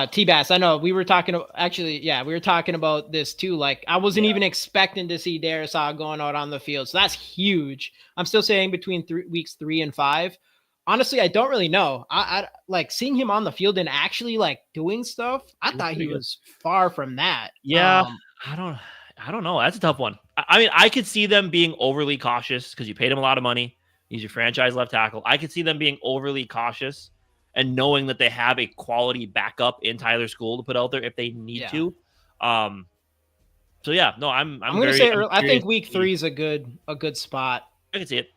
T-Bass, I know we were talking about this too. Like I wasn't even expecting to see Darius going out on the field. So that's huge. I'm still saying between weeks 3 and 5. Honestly, I don't really know. I like seeing him on the field and actually like doing stuff. I thought he was far from that.
Yeah. I don't know. That's a tough one. I mean, I could see them being overly cautious because you paid him a lot of money. He's your franchise left tackle. I could see them being overly cautious and knowing that they have a quality backup in Tyler Skol to put out there if they need to. So yeah, no, I'm going to say
I think week 3 is a good spot.
I can see it.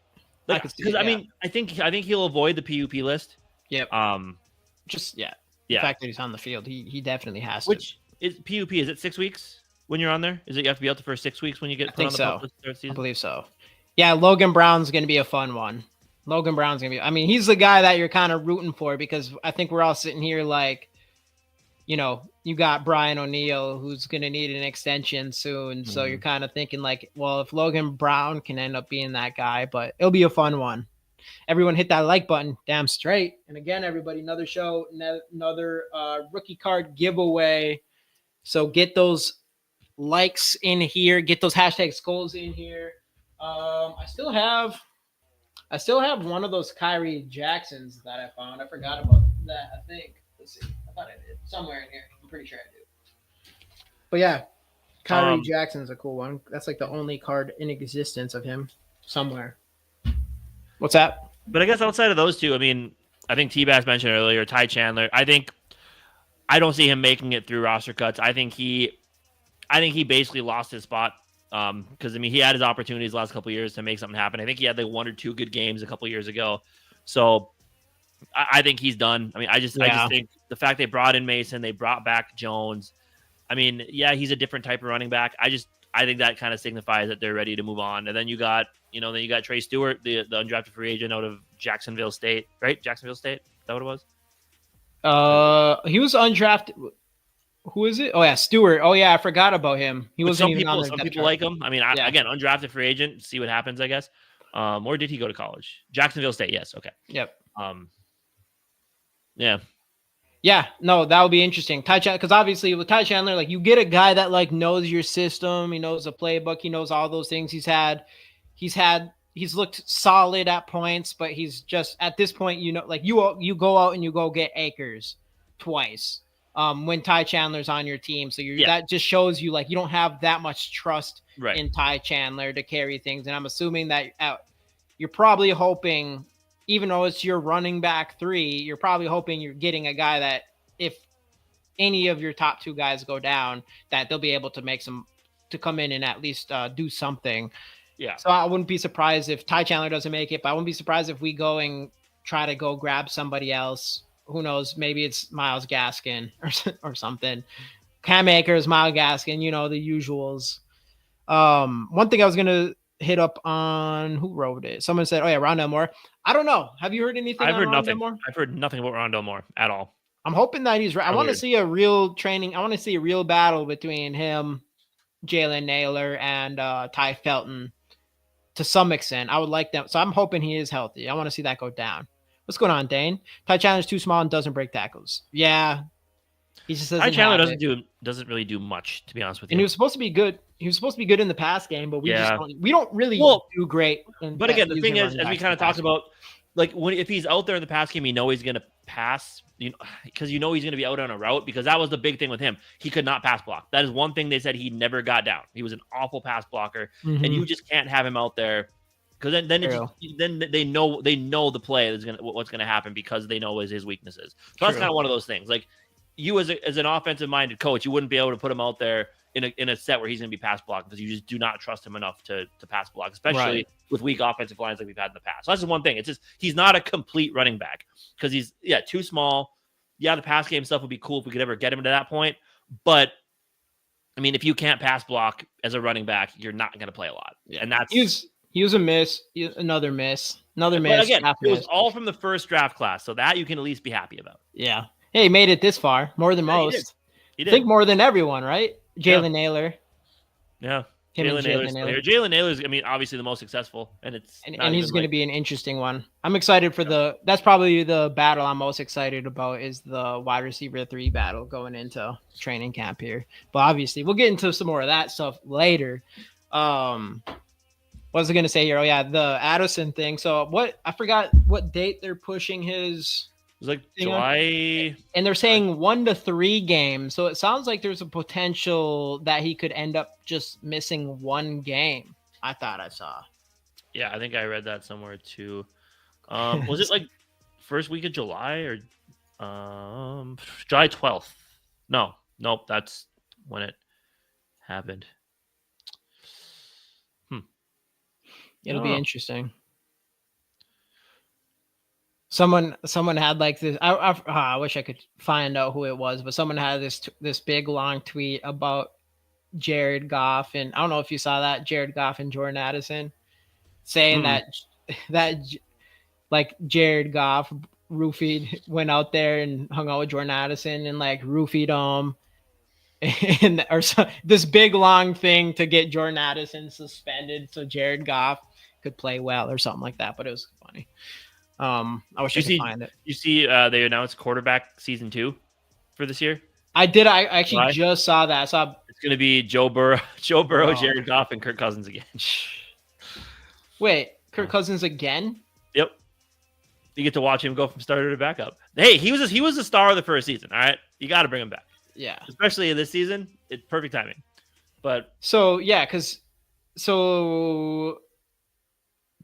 Because I mean, I think he'll avoid the PUP list.
Yep. The fact that he's on the field, he definitely has to.
Which is PUP? Is it 6 weeks? when you're on there? Is it you have to be out the first 6 weeks when you get
I
put
think
on the pup
so.
list to start
I
season?
believe so. Yeah, Logan Brown's going to be a fun one. Logan Brown's going to be, I mean, he's the guy that you're kind of rooting for because I think we're all sitting here like, you got Brian O'Neill who's going to need an extension soon. So you're kind of thinking like, well, if Logan Brown can end up being that guy, but it'll be a fun one. Everyone hit that like button, damn straight. And again, everybody, another show, another rookie card giveaway. So get those likes in here, get those hashtag Skols in here. I still have one of those Kyrie Jacksons that I found. I forgot about that. I think. Let's see. I thought I did somewhere in here. I'm pretty sure I do. But yeah, Kyrie Jackson's a cool one. That's like the only card in existence of him somewhere. What's that?
But I guess outside of those two, I mean, I think T-Bass mentioned earlier, Ty Chandler. I don't see him making it through roster cuts. I think he basically lost his spot because I mean he had his opportunities the last couple of years to make something happen. I think he had like 1 or 2 good games a couple of years ago, so I think he's done. I mean, I just think the fact they brought in Mason, they brought back Jones. I mean, yeah, he's a different type of running back. I think that kind of signifies that they're ready to move on. And then you got Trey Stewart, the undrafted free agent out of Jacksonville State, right? Jacksonville State, is that what it was?
He was undrafted. Who is it? Oh yeah, Stewart. Oh yeah, I forgot about him. He wasn't even on the
some people like him. I mean, again, undrafted free agent. See what happens, I guess. Or did he go to college? Jacksonville State. Yes. Okay.
Yep.
Yeah.
Yeah. No, that would be interesting. Ty Chandler, because obviously with Ty Chandler, like you get a guy that like knows your system. He knows the playbook. He knows all those things. He's looked solid at points, but he's just at this point, like you go out and you go get Akers twice. When Ty Chandler's on your team. So that just shows you like you don't have that much trust in Ty Chandler to carry things. And I'm assuming that you're probably hoping, even though it's your running back 3, you're probably hoping you're getting a guy that if any of your top 2 guys go down, that they'll be able to come in and at least do something.
Yeah.
So I wouldn't be surprised if Ty Chandler doesn't make it, but I wouldn't be surprised if we go and try to go grab somebody else. Who knows? Maybe it's Myles Gaskin or something. Cam Akers, Myles Gaskin, the usuals. One thing I was gonna hit up on, who wrote it? Someone said, "Oh yeah, Rondell Moore." I don't know. Have you heard anything?
I've heard nothing. I've heard nothing about Rondell Moore at all.
I'm hoping that he's right. I want to see a real training. I want to see a real battle between him, Jalen Naylor, and Ty Felton. To some extent, I would like them. So I'm hoping he is healthy. I want to see that go down. What's going on, Dane? Ty Chandler's too small and doesn't break tackles. Yeah, he just doesn't.
Ty Chandler doesn't really do much, to be honest with you.
And he was supposed to be good. He was supposed to be good in the pass game, but we don't really do great.
But again, the thing is, as we kind of talked about, like if he's out there in the pass game, he's going to pass. Because he's going to be out on a route. Because that was the big thing with him. He could not pass block. That is one thing they said he never got down. He was an awful pass blocker, and you just can't have him out there. Because then they know the play is what's going to happen because they know his weaknesses. So that's kind of one of those things. Like you as an offensive minded coach, you wouldn't be able to put him out there in a set where he's going to be pass blocked because you just do not trust him enough to pass block, especially with weak offensive lines like we've had in the past. So that's just one thing. It's just he's not a complete running back because he's too small. Yeah, the pass game stuff would be cool if we could ever get him to that point. But I mean, if you can't pass block as a running back, you're not going to play a lot. Yeah. And that's
he was a miss, another miss.
But again, it was all from the first draft class, so that you can at least be happy about.
Yeah. Hey, he made it this far, more than most. He did. I think more than everyone, right? Jalen Naylor.
Yeah. Jalen Naylor's, I mean, obviously the most successful, and
he's going to be an interesting one. I'm excited for that's probably the battle I'm most excited about is the wide receiver 3 battle going into training camp here. But obviously, we'll get into some more of that stuff later. What was I going to say here? Oh yeah, the Addison thing. So I forgot what date they're pushing his.
It was like July.
And they're saying 1 to 3 games. So it sounds like there's a potential that he could end up just missing 1 game. I thought I saw.
Yeah, I think I read that somewhere too. Was it like first week of July or July 12th? Nope, that's when it happened.
It'll be interesting. Someone had like this. I wish I could find out who it was, but someone had this big long tweet about Jared Goff, and I don't know if you saw that, Jared Goff and Jordan Addison saying
Mm.
that like Jared Goff went out there and hung out with Jordan Addison and like roofied him and or so, this big long thing to get Jordan Addison suspended so Jared Goff could play well or something like that. But it was funny. I wish I could find it.
You see, they announced quarterback season 2 for this year.
I did. I actually just saw that. I saw
it's going to be Joe Burrow, Jared Goff, and Kirk Cousins again.
Wait, Kirk Cousins again?
Yep. You get to watch him go from starter to backup. Hey, he was the star of the first season. All right, you got to bring him back.
Yeah,
especially in this season, it's perfect timing. But
so yeah, because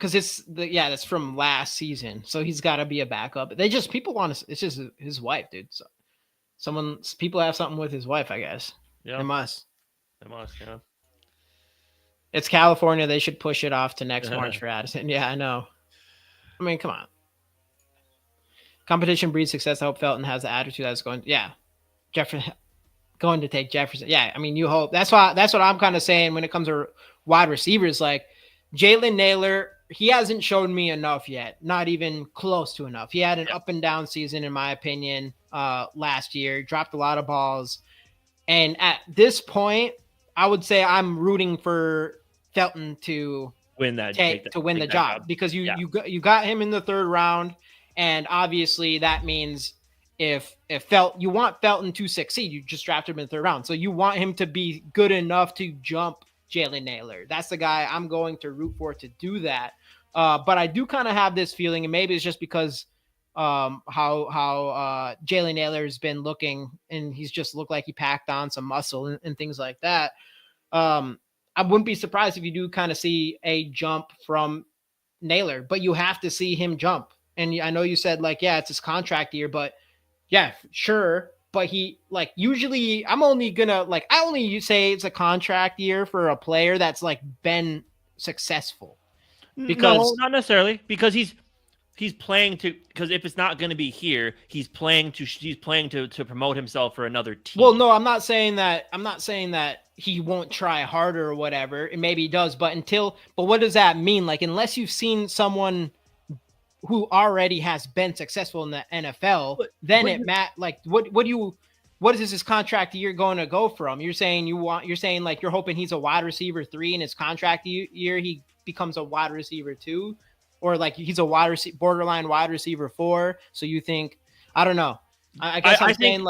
it's that's from last season, so he's got to be a backup. People want to. It's just his wife, dude. So people have something with his wife, I guess.
Yeah,
they must.
Yeah.
It's California. They should push it off to next March for Addison. Yeah, I know. I mean, come on. Competition breeds success. I hope Felton has the attitude that's going. Yeah, Jefferson going to take Jefferson. Yeah, I mean, you hope. That's what I'm kind of saying when it comes to wide receivers. Like Jalen Naylor, he hasn't shown me enough yet. Not even close to enough. He had an up and down season, in my opinion, last year. Dropped a lot of balls, and at this point, I would say I'm rooting for Felton to
win
the job because you got him in the third round. And obviously that means if you want Felton to succeed, you just drafted him in the third round. So you want him to be good enough to jump Jalen Naylor. That's the guy I'm going to root for to do that. But I do kind of have this feeling, and maybe it's just because how Jalen Naylor has been looking, and he's just looked like he packed on some muscle and things like that. I wouldn't be surprised if you do kind of see a jump from Naylor, but you have to see him jump. And I know you said it's his contract year, but yeah, sure. But he usually I only say it's a contract year for a player that's been successful.
Because no, not necessarily, because he's playing because if it's not going to be here, he's playing to promote himself for another team.
Well, no, I'm not saying that he won't try harder or whatever. And maybe he does, but what does that mean? Unless you've seen someone who already has been successful in the NFL, what is his contract year going to go from? You're saying you're hoping he's a wide receiver 3 in his contract year, he becomes a wide receiver 2, or he's a borderline wide receiver 4. So you think, I don't know. I guess I'm saying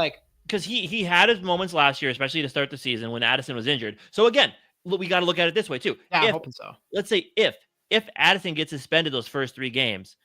because he had his moments last year, especially to start the season when Addison was injured. So again, we got to look at it this way too.
Yeah, I'm hoping so.
Let's say if Addison gets suspended those first 3 games,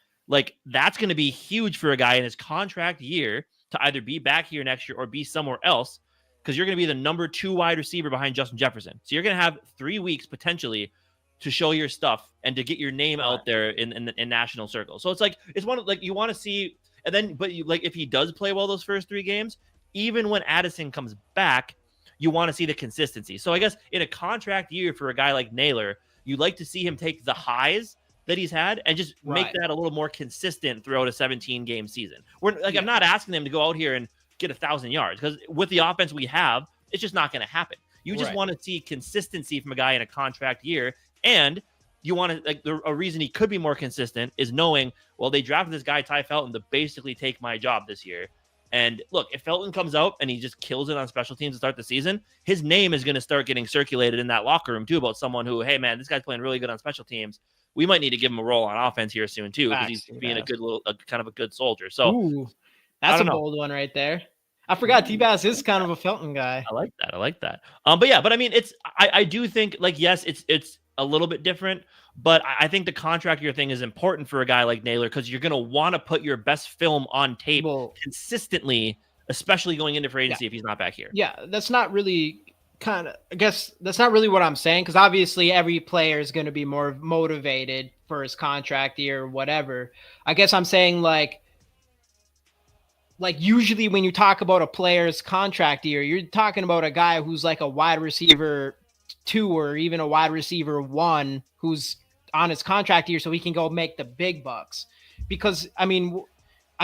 that's going to be huge for a guy in his contract year to either be back here next year or be somewhere else, because you're going to be the number 2 wide receiver behind Justin Jefferson. So you're going to have 3 weeks potentially to show your stuff and to get your name out there in national circles. So it's one of you want to see, and then if he does play well those first 3 games, even when Addison comes back, you want to see the consistency. So I guess in a contract year for a guy like Naylor, you like to see him take the highs that he's had and just make that a little more consistent throughout a 17-game season. I'm not asking them to go out here and get 1,000 yards, because with the offense we have, it's just not going to happen. You just want to see consistency from a guy in a contract year, and you want to a reason he could be more consistent is knowing, well, they drafted this guy Ty Felton to basically take my job this year. And look, if Felton comes out and he just kills it on special teams to start the season, his name is going to start getting circulated in that locker room too about someone who, hey man, this guy's playing really good on special teams. We might need to give him a role on offense here soon too, because he's being a kind of a good soldier. So
that's a bold one right there. I forgot T-Bass is kind of a Felton guy.
I like that. But I mean, I do think yes, it's a little bit different, but I think the contract year thing is important for a guy like Naylor, because you're going to want to put your best film on tape consistently, especially going into free agency if he's not back here.
Yeah, that's not really I guess that's not really what I'm saying, because obviously every player is going to be more motivated for his contract year or whatever. I guess I'm saying usually when you talk about a player's contract year, you're talking about a guy who's a wide receiver 2 or even a wide receiver 1 who's on his contract year so he can go make the big bucks. Because I mean,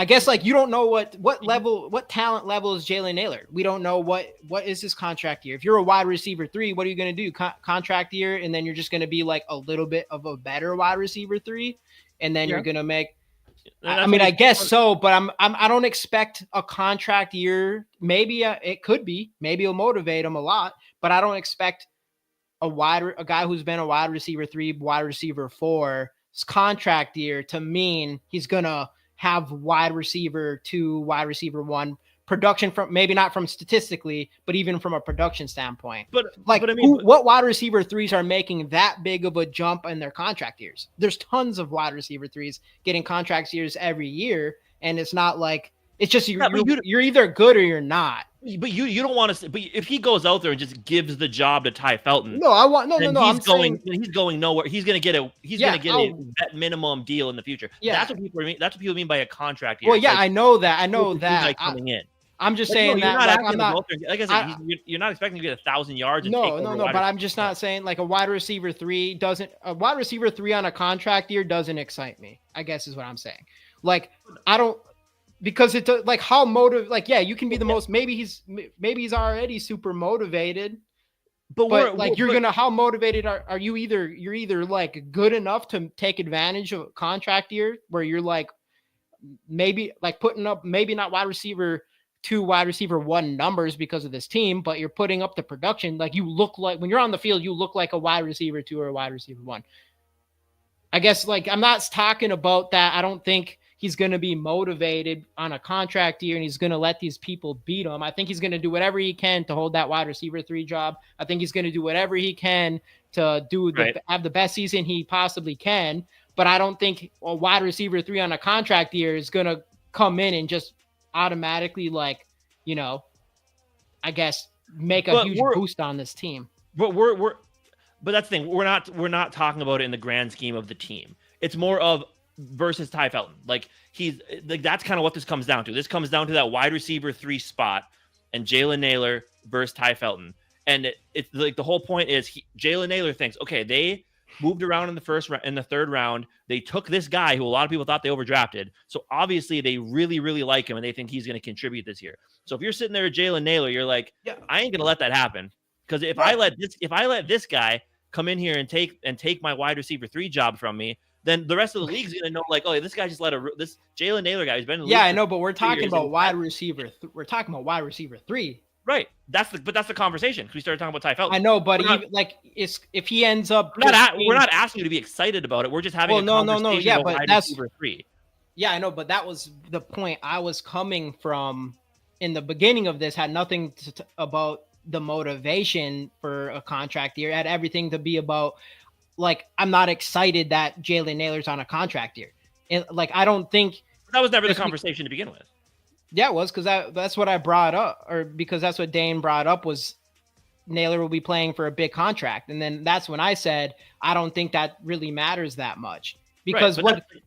I guess like you don't know what talent level is Jalen Naylor. We don't know what is his contract year. If you're a wide receiver 3, what are you going to do? Contract year, and then you're just going to be like a little bit of a better wide receiver 3, and then you're going to make. I mean, I guess so, but I don't expect a contract year. Maybe it could be. Maybe it'll motivate him a lot, but I don't expect a guy who's been a wide receiver 3, wide receiver 4 contract year to mean he's gonna have wide receiver 2, wide receiver 1 production from, maybe not from statistically, but even from a production standpoint. But I mean, what wide receiver 3s are making that big of a jump in their contract years? There's tons of wide receiver 3s getting contract years every year, and it's not like it's just you're either good or you're not.
But you don't want to. But if he goes out there and just gives the job to Ty Felton,
no.
He's going nowhere. He's going to get a vet minimum deal in the future. Yeah, that's what people mean. That's what people mean by a contract year.
Well, yeah, like, I know that.
Coming in.
I'm just saying that
you're not expecting to get 1,000 yards.
No. But I'm just not saying like a wide receiver 3 on a contract year doesn't excite me, I guess is what I'm saying. Like I don't. Because it's like how like, yeah, you can be the most, maybe he's already super motivated, but how motivated are you? You're either like good enough to take advantage of a contract year where you're like, maybe like putting up, maybe not wide receiver 2, wide receiver 1 numbers because of this team, but you're putting up the production. Like you look like when you're on the field, you look like a wide receiver 2 or a wide receiver 1. I guess like, I'm not talking about that. I don't think he's going to be motivated on a contract year and he's going to let these people beat him. I think he's going to do whatever he can to hold that wide receiver 3 job. I think he's going to do whatever he can to have the best season he possibly can. But I don't think a wide receiver 3 on a contract year is going to come in and just automatically I guess make a huge boost on this team.
But but that's the thing. We're not talking about it in the grand scheme of the team. It's more of versus Ty Felton. Like that's kind of what this comes down to. This comes down to that wide receiver 3 spot and Jalen Naylor versus Ty Felton. And it's like the whole point is Jalen Naylor thinks, okay, they moved around in the third round. They took this guy who a lot of people thought they overdrafted. So obviously they really, really like him and they think he's going to contribute this year. So if you're sitting there with Jalen Naylor, you're like, yeah, I ain't going to let that happen. Because if I let this guy come in here and take my wide receiver 3 job from me, then the rest of the league's going to know, like, oh, this guy just this Jalen Naylor guy who's been in the league.
Yeah, I know, but we're talking about wide receiver. We're talking about wide receiver 3.
Right. That's the conversation. We started talking about Ty Felton.
I know, but if he ends up,
we're not asking you to be excited about it. We're just having a conversation
yeah,
about
but
wide
that's
receiver 3.
Yeah, I know, but that was the point I was coming from in the beginning of this. Had nothing about the motivation for a contract year. It had everything to be about. Like, I'm not excited that Jalen Naylor's on a contract year. And like, I don't think
that was never the conversation to begin with.
Yeah, it was because that's what I brought up, or because that's what Dane brought up was Naylor will be playing for a big contract. And then that's when I said, I don't think that really matters that much because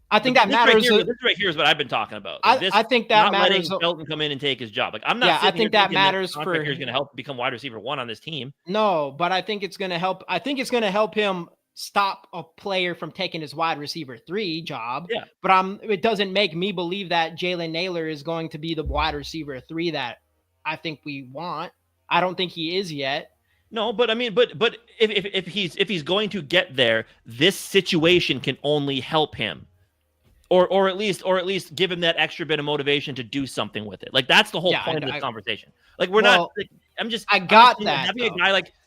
I think that matters.
This right here is what I've been talking about.
I think that matters.
Letting Felton come in and take his job. Like I'm not.
Yeah, I think that matters
for. He's going to help become wide receiver 1 on this team.
No, but I think it's going to help. I think it's going to help him stop a player from taking his wide receiver 3 job.
Yeah.
But it doesn't make me believe that Jalen Naylor is going to be the wide receiver 3 that I think we want. I don't think he is yet.
No, but I mean, but if he's going to get there, this situation can only help him. Or at least give him that extra bit of motivation to do something with it. Like that's the whole point of this conversation. Like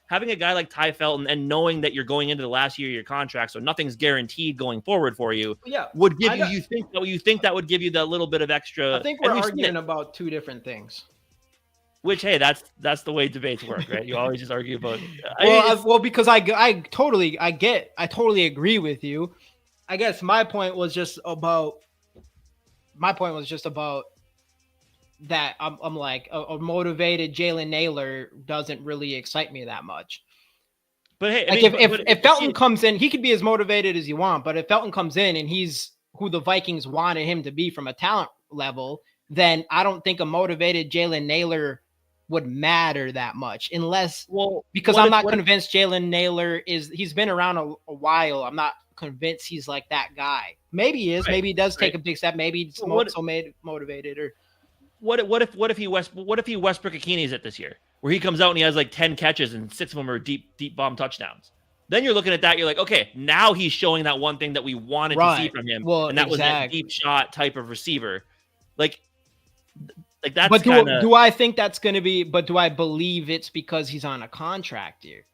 having a guy like Ty Felton and knowing that you're going into the last year of your contract, so nothing's guaranteed going forward for you, would give you think that would give you that little bit of extra.
I think we're arguing about 2 different things.
Which, hey, that's the way debates work, right? You always just argue about.
Because I totally agree with you. I guess my point was just about that I'm like a motivated Jalen Naylor doesn't really excite me that much.
But hey,
if Felton comes in, he could be as motivated as you want. But if Felton comes in and he's who the Vikings wanted him to be from a talent level, then I don't think a motivated Jalen Naylor would matter that much unless
because
I'm not convinced Jalen Nailor he's been around a while. I'm not convinced he's like that guy. Maybe he is. Right, maybe he does take a big step. Maybe it's motivated. Or
what if he Westbrook Akini's it this year, where he comes out and he has like 10 catches and 6 of them are deep bomb touchdowns. Then you're looking at that. You're like, okay, now he's showing that one thing that we wanted to see from him, and that was that deep shot type of receiver. Like that's. But
do I think that's going to be? But do I believe it's because he's on a contract year?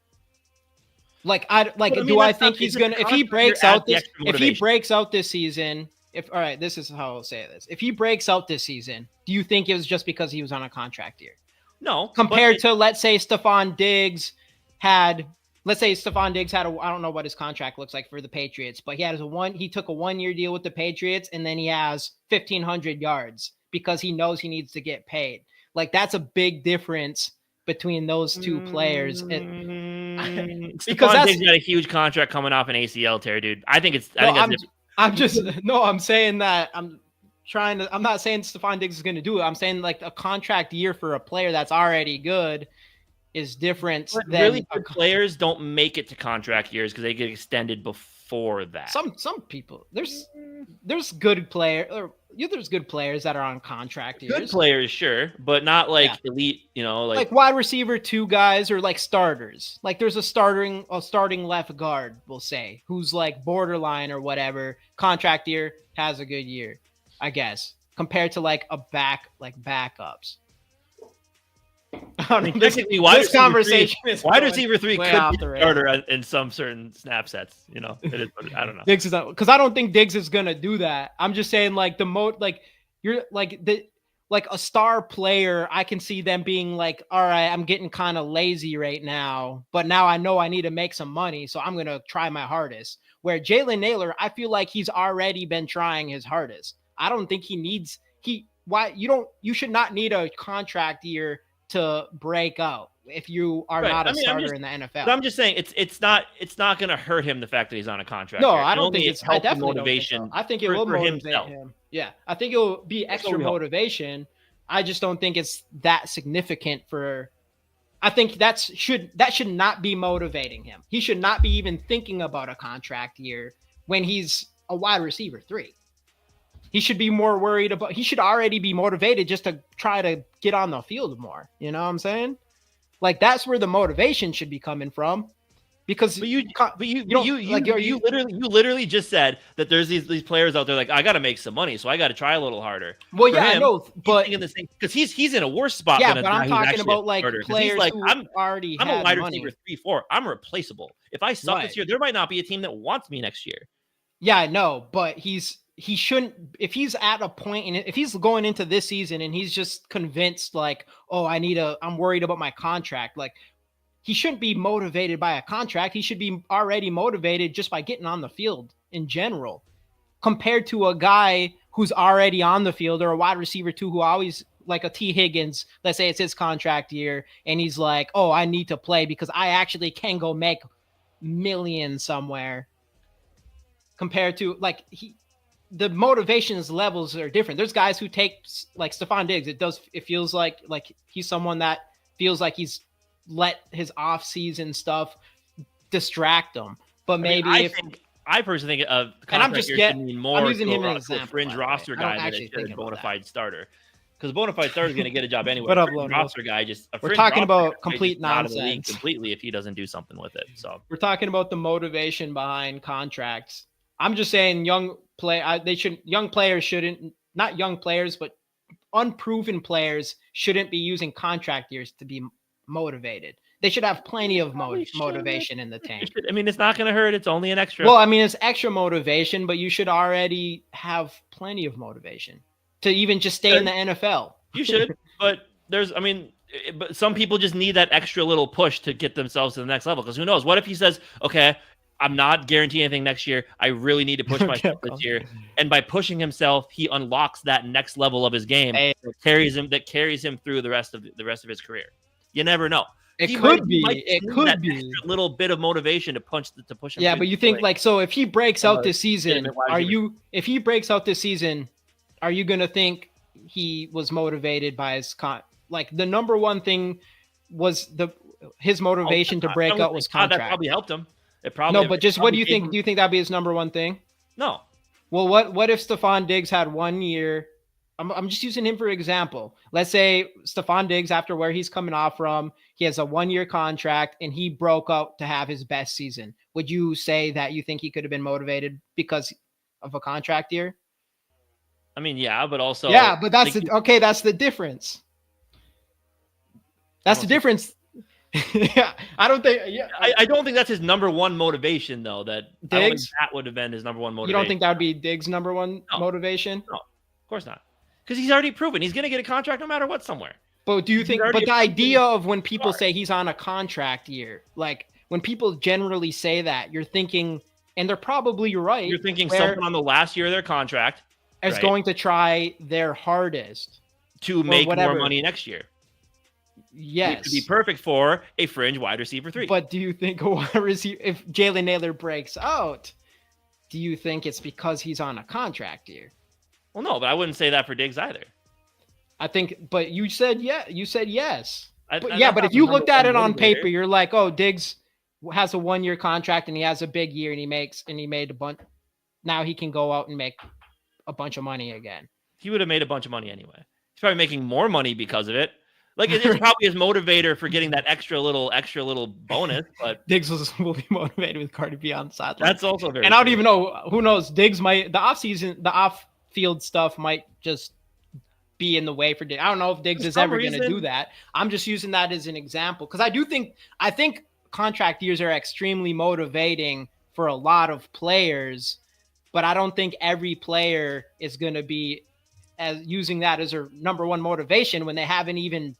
Do I think he's gonna if he breaks out this season? All right, this is how I'll say this. If he breaks out this season, do you think it was just because he was on a contract year?
No.
Compared to let's say Stephon Diggs had I don't know what his contract looks like for the Patriots, but he took a 1-year deal with the Patriots, and then he has 1,500 yards because he knows he needs to get paid. Like, that's a big difference between those two players.
Because Diggs got a huge contract coming off an ACL tear, dude. I'm saying that I'm not saying Stephon Diggs is going to do it. I'm saying like a contract year for a player that's already good is different. But than really good players don't make it to contract years because they get extended before that.
Some people there's good there's good players that are on contract years.
Good players, sure, but not like elite,
like wide receiver 2 guys or like starters. Like there's a starting left guard, we'll say, who's like borderline or whatever, contract year, has a good year, I guess, compared to like backups.
Basically, wide receiver 3 could be starter in some certain snap sets. It is. I don't know.
Diggs is not, because I don't think Diggs is gonna do that. I'm just saying, like you're like a star player. I can see them being like, all right, I'm getting kind of lazy right now, but now I know I need to make some money, so I'm gonna try my hardest. Where Jalen Nailor, I feel like he's already been trying his hardest. I don't think you should not need a contract year to break out if you are not a starter in the NFL.
But I'm just saying it's not going to hurt him, the fact that he's on a contract.
No, I don't think it's definitely
motivation.
I think it will motivate him. Yeah, I think it will be extra motivation. I just don't think it's that significant I think that should not be motivating him. He should not be even thinking about a contract year when he's a wide receiver 3. He should be more worried about. He should already be motivated just to try to get on the field more. You know what I'm saying? Like that's where the motivation should be coming from. Because
you literally just said that there's these players out there like, I got to make some money, so I got to try a little harder.
Well, yeah, I know, but
because he's in a worse spot.
Yeah,
than
but I'm talking about like players
like,
who I'm
a wide receiver 3-4. I'm replaceable. If I suck this year, there might not be a team that wants me next year.
Yeah, I know, but he shouldn't, if he's at a point and if he's going into this season and he's just convinced like, oh, I'm worried about my contract. Like he shouldn't be motivated by a contract. He should be already motivated just by getting on the field in general, compared to a guy who's already on the field or a wide receiver 2 who always, like a T Higgins, let's say it's his contract year. And he's like, oh, I need to play because I actually can go make millions somewhere, compared to like the motivations levels are different. There's guys who take like Stephon Diggs. It feels like he's someone that feels like he's let his off season stuff distract him. But
I personally think a contract year should mean more.
I'm using him as
a fringe roster guy than a bona fide starter. Because a bona fide starter is going to get a job anyway.
What up,
roster guy
we're talking about complete nonsense
completely if he doesn't do something with it. So
we're talking about the motivation behind contracts. I'm just saying young players shouldn't, not young players, but unproven players shouldn't be using contract years to be motivated. They should have plenty of motivation in the tank.
I mean, it's not going to hurt. It's only an extra.
Well, I mean, it's extra motivation, but you should already have plenty of motivation to even just stay in the NFL.
You should, but but some people just need that extra little push to get themselves to the next level. Because who knows? What if he says, okay, I'm not guaranteeing anything next year. I really need to push myself this year. And by pushing himself, he unlocks that next level of his game that carries him through the rest of his career. You never know.
It could be
a little bit of motivation to push him.
Yeah, but you think like, so if he breaks out this season, are you going to think he was motivated by his Like the number one thing was his motivation to break out was contract.
That probably helped him. It probably
no, but just what do you think? Do you think that'd be his number one thing?
No.
Well, what if Stephon Diggs had 1 year? I'm just using him for example. Let's say Stephon Diggs, after where he's coming off from, he has a 1 year contract and he broke out to have his best season. Would you say that you think he could have been motivated because of a contract year?
I mean, yeah, but also
yeah, but that's okay. That's the difference. That's the difference. Yeah, I don't think. Yeah,
I don't think that's his number one motivation, though. That Diggs? I don't think that would have been his number one motivation.
You don't think that would be Diggs' number one motivation?
No, of course not. Because he's already proven he's going to get a contract no matter what somewhere.
But do you think? But the idea of when people say he's on a contract year, like when people generally say that, you're thinking, and they're probably right.
You're thinking someone on the last year of their contract
is going to try their hardest
to make more money next year.
Yes,
it could be perfect for a fringe wide receiver 3.
But do you think a wide receiver, if Jalen Nailor breaks out, do you think it's because he's on a contract year?
Well, no, but I wouldn't say that for Diggs either.
I think, but you said yes. But if you looked at it on paper, you're like, oh, Diggs has a 1 year contract and he has a big year and he made a bunch. Now he can go out and make a bunch of money again.
He would have made a bunch of money anyway. He's probably making more money because of it. Like it's probably his motivator for getting that extra little bonus. But
Diggs will be motivated with Cardi B on the sideline.
That's also very.
And I don't even know. Who knows? Diggs might the off-field stuff might just be in the way for Diggs. I don't know if Diggs is ever going to do that. I'm just using that as an example because I think contract years are extremely motivating for a lot of players, but I don't think every player is going to be as using that as their number one motivation when they haven't even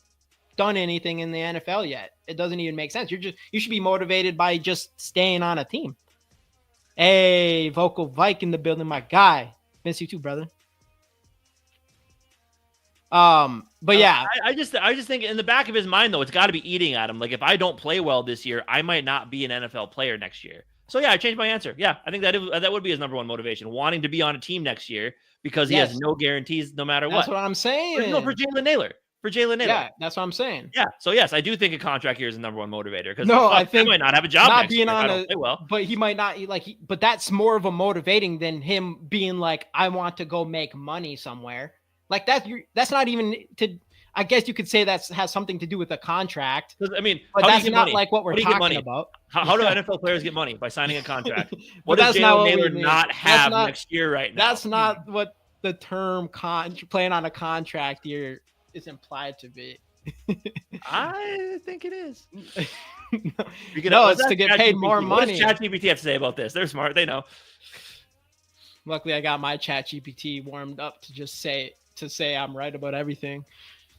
done anything in the NFL yet. It doesn't even make sense. You should be motivated by just staying on a team. Hey, Vocal Vike in the building, my guy. Miss you too, brother. But yeah,
I just think in the back of his mind though, it's got to be eating at him. Like if I don't play well this year, I might not be an NFL player next year. So yeah, I changed my answer. Yeah, I think that would be his number one motivation, wanting to be on a team next year because he has no guarantees no matter what.
That's what I'm saying.
For Jalen Nailor.
Yeah, that's what I'm saying.
Yeah. So yes, I do think a contract year is the number one motivator because
I think
he might not have a job
not
next
being
year
on
if I don't play well.
But he might not but that's more of a motivating than him being like, I want to go make money somewhere. Like that's not even to. I guess you could say that has something to do with a contract.
I mean,
but that's not like what we're talking about.
How do NFL players get money? By signing a contract. What does Jalen Nailor not have next year right now?
That's not what the term playing on a contract year is implied to be.
I think it is.
No, it's to get paid more money.
What does ChatGPT have to say about this? They're smart. They know.
Luckily, I got my ChatGPT warmed up to just say I'm right about everything.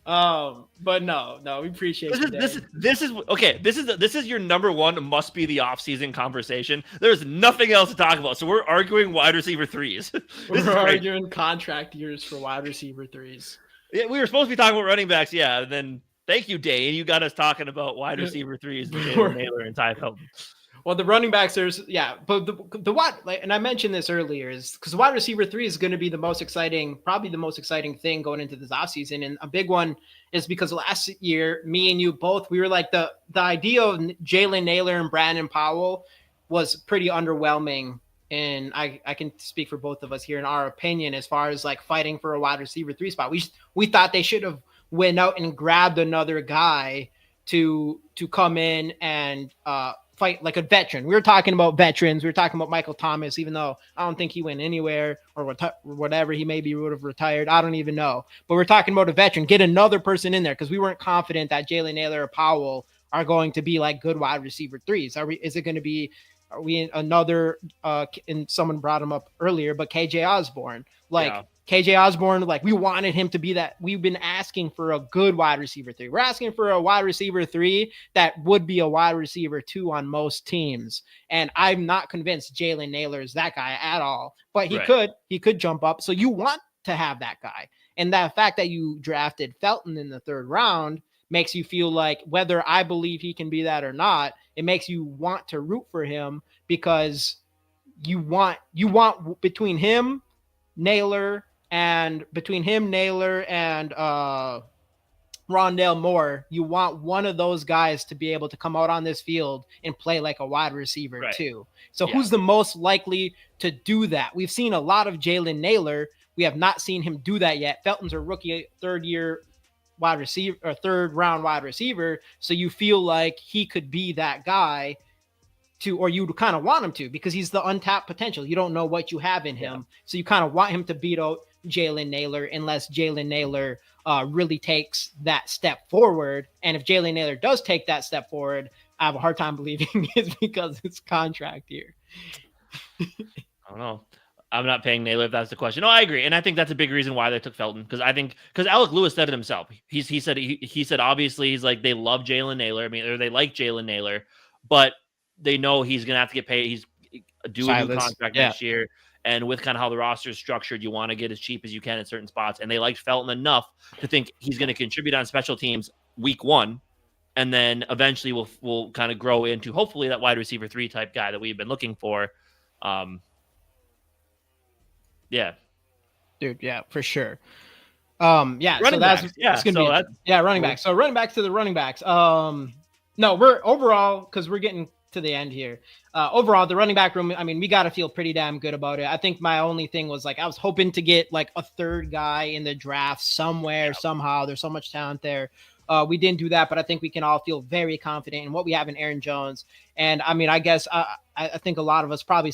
But no, we appreciate
this is your number one must be the off-season conversation. There's nothing else to talk about. So we're arguing wide receiver 3s.
We're arguing contract years for wide receiver 3s.
Yeah, we were supposed to be talking about running backs. Yeah, and then thank you, Dane. You got us talking about wide receiver 3s, Jalen Nailor and Ty Hilton.
Well, the running backs, but the what, and I mentioned this earlier, is because wide receiver 3 is going to be probably the most exciting thing going into this offseason. And a big one is because last year, me and you both, we were like the idea of Jalen Nailor and Brandon Powell was pretty underwhelming. And I can speak for both of us here in our opinion, as far as like fighting for a wide receiver 3 spot. We thought they should have went out and grabbed another guy to come in and, fight like a veteran. We were talking about veterans. We were talking about Michael Thomas, even though I don't think he went anywhere or whatever. He maybe would have retired. I don't even know. But we're talking about a veteran. Get another person in there because we weren't confident that Jalen Nailor or Powell are going to be like good wide receiver 3s. Are we in another? And someone brought him up earlier, but KJ Osborne, KJ Osborne, like we wanted him to be that. We've been asking for a good wide receiver 3. We're asking for a wide receiver 3 that would be a wide receiver 2 on most teams. And I'm not convinced Jalen Nailor is that guy at all, but he could jump up. So you want to have that guy. And that fact that you drafted Felton in the 3rd round makes you feel like whether I believe he can be that or not, it makes you want to root for him because you want between him, Nailor, and Rondale Moore, you want one of those guys to be able to come out on this field and play like a wide receiver too. So who's the most likely to do that? We've seen a lot of Jalen Naylor. We have not seen him do that yet. Felton's a rookie third-year wide receiver or third-round wide receiver. So you feel like he could be that guy to, or you kind of want him to, because he's the untapped potential. You don't know what you have in him. So you kind of want him to beat out Jalen Naylor unless Jalen Naylor really takes that step forward. And if Jalen Naylor does take that step forward, I have a hard time believing it's because it's contract year.
I don't know. I'm not paying Naylor if that's the question. No, I agree. And I think that's a big reason why they took Felton. Because Alec Lewis said it himself. He said, obviously, he's like, they love Jalen Naylor. I mean, or they like Jalen Naylor, but they know he's going to have to get paid. He's due a new contract next year. And with kind of how the roster is structured, you want to get as cheap as you can in certain spots. And they liked Felton enough to think he's going to contribute on special teams week 1. And then eventually we'll kind of grow into hopefully that wide receiver 3 type guy that we've been looking for. Yeah.
Dude, yeah, for sure. Running
backs.
Running backs. So running back to the running backs. No, we're overall, because we're getting to the end here. Overall, the running back room, I mean, we got to feel pretty damn good about it. I think my only thing was like, I was hoping to get like a third guy in the draft somewhere, somehow. There's so much talent there. We didn't do that, but I think we can all feel very confident in what we have in Aaron Jones. And I mean, I guess I think a lot of us probably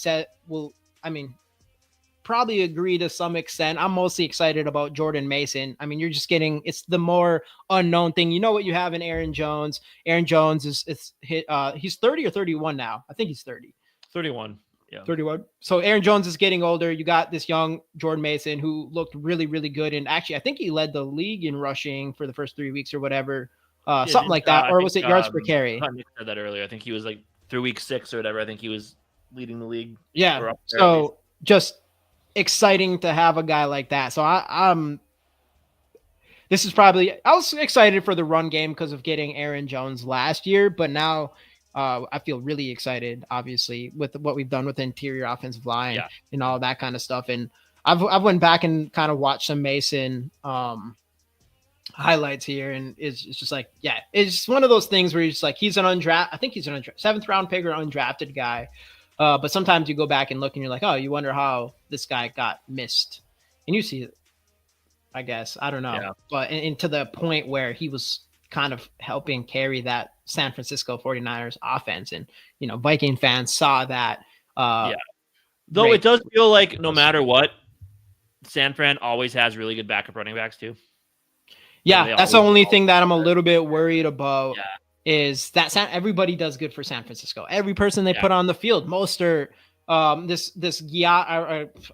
probably agree to some extent. I'm mostly excited about Jordan Mason. I mean, you're just getting, it's the more unknown thing. You know what you have in Aaron Jones. Aaron Jones he's 30 or 31 now. I think he's 30.
31. Yeah.
31. So Aaron Jones is getting older. You got this young Jordan Mason who looked really, really good. And actually, I think he led the league in rushing for the first 3 weeks or whatever. Something like that. Or was it yards per carry?
I said that earlier. I think he was like through week 6 or whatever. I think he was leading the league.
Yeah. So just exciting to have a guy like that. So I was excited for the run game because of getting Aaron Jones last year, but now I feel really excited, obviously, with what we've done with the interior offensive line and all that kind of stuff. And I've went back and kind of watched some Mason highlights here, and it's just like, it's one of those things where he's just like, he's an undrafted, I think he's an 7th round pick or undrafted guy. But sometimes you go back and look and you're like, oh, you wonder how this guy got missed. And you see it, I guess. I don't know. Yeah. But and to the point where he was kind of helping carry that San Francisco 49ers offense. And, Viking fans saw that.
Though it does feel like no matter what, San Fran always has really good backup running backs too.
Yeah, that's the only thing that I'm a little bit worried about. Yeah. Is that everybody does good for San Francisco. Every person they put on the field, Mostert, this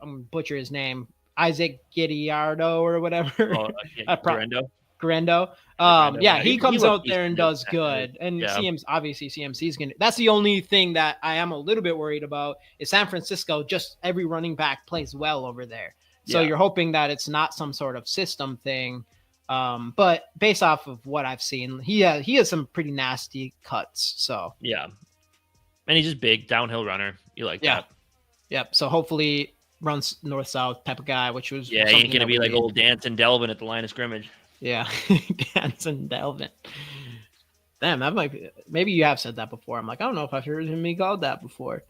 I'm butcher his name, Isaac Gidiardo or whatever. Guerendo. He comes out there and does good. And CMC's gonna. That's the only thing that I am a little bit worried about is San Francisco. Just every running back plays well over there, so you're hoping that it's not some sort of system thing. But based off of what I've seen, he has some pretty nasty cuts. So
and he's just big downhill runner. You like that?
Yep. So hopefully runs north south type of guy, which was
he ain't gonna be like old Danson Delvin at the line of scrimmage.
Yeah, Danson Delvin. Damn, that might be. Maybe you have said that before. I'm like, I don't know if I've heard him called that before.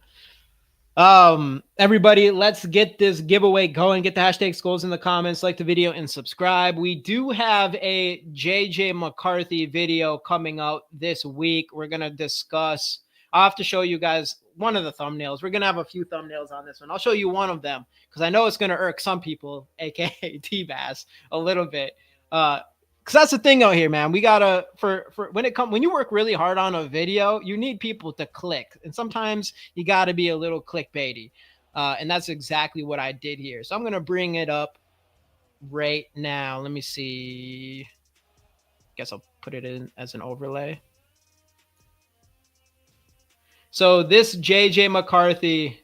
Everybody, let's get this giveaway going. Get the hashtag Skols in the comments, like the video, and subscribe. We do have a JJ McCarthy video coming out this week. We're gonna discuss. I'll have to show you guys one of the thumbnails. We're gonna have a few thumbnails on this one. I'll show you one of them because I know it's gonna irk some people, aka T-Bass, a little bit. Because that's the thing out here, man. We gotta when you work really hard on a video, you need people to click, and sometimes you gotta be a little clickbaity, and that's exactly what I did here. So I'm gonna bring it up right now. Let me see. Guess I'll put it in as an overlay. So this JJ McCarthy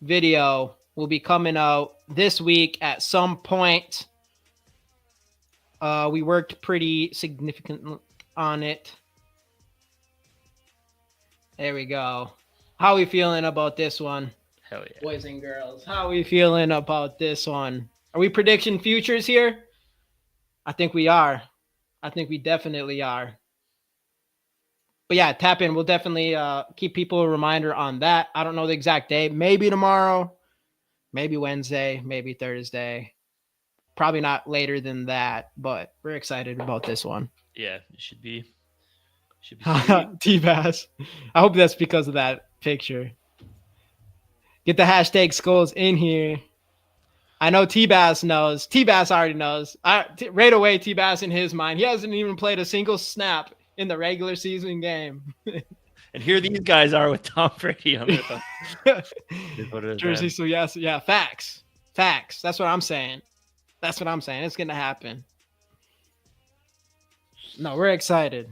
video will be coming out this week at some point. We worked pretty significantly on it. There we go. How are we feeling about this one?
Hell yeah.
Boys and girls, how are we feeling about this one? Are we prediction futures here? I think we are. I think we definitely are. But yeah, tap in. We'll definitely keep people a reminder on that. I don't know the exact day. Maybe tomorrow, maybe Wednesday, maybe Thursday. Probably not later than that, but we're excited about this one.
Yeah, it should be sweet.
T-Bass. I hope that's because of that picture. Get the hashtag Skols in here. I know T-Bass knows. T-Bass already knows. Right away, T-Bass in his mind. He hasn't even played a single snap in the regular season game.
And here these guys are with Tom Brady on their
jersey. So yes, yeah, facts. That's what I'm saying. It's gonna happen. No, we're excited.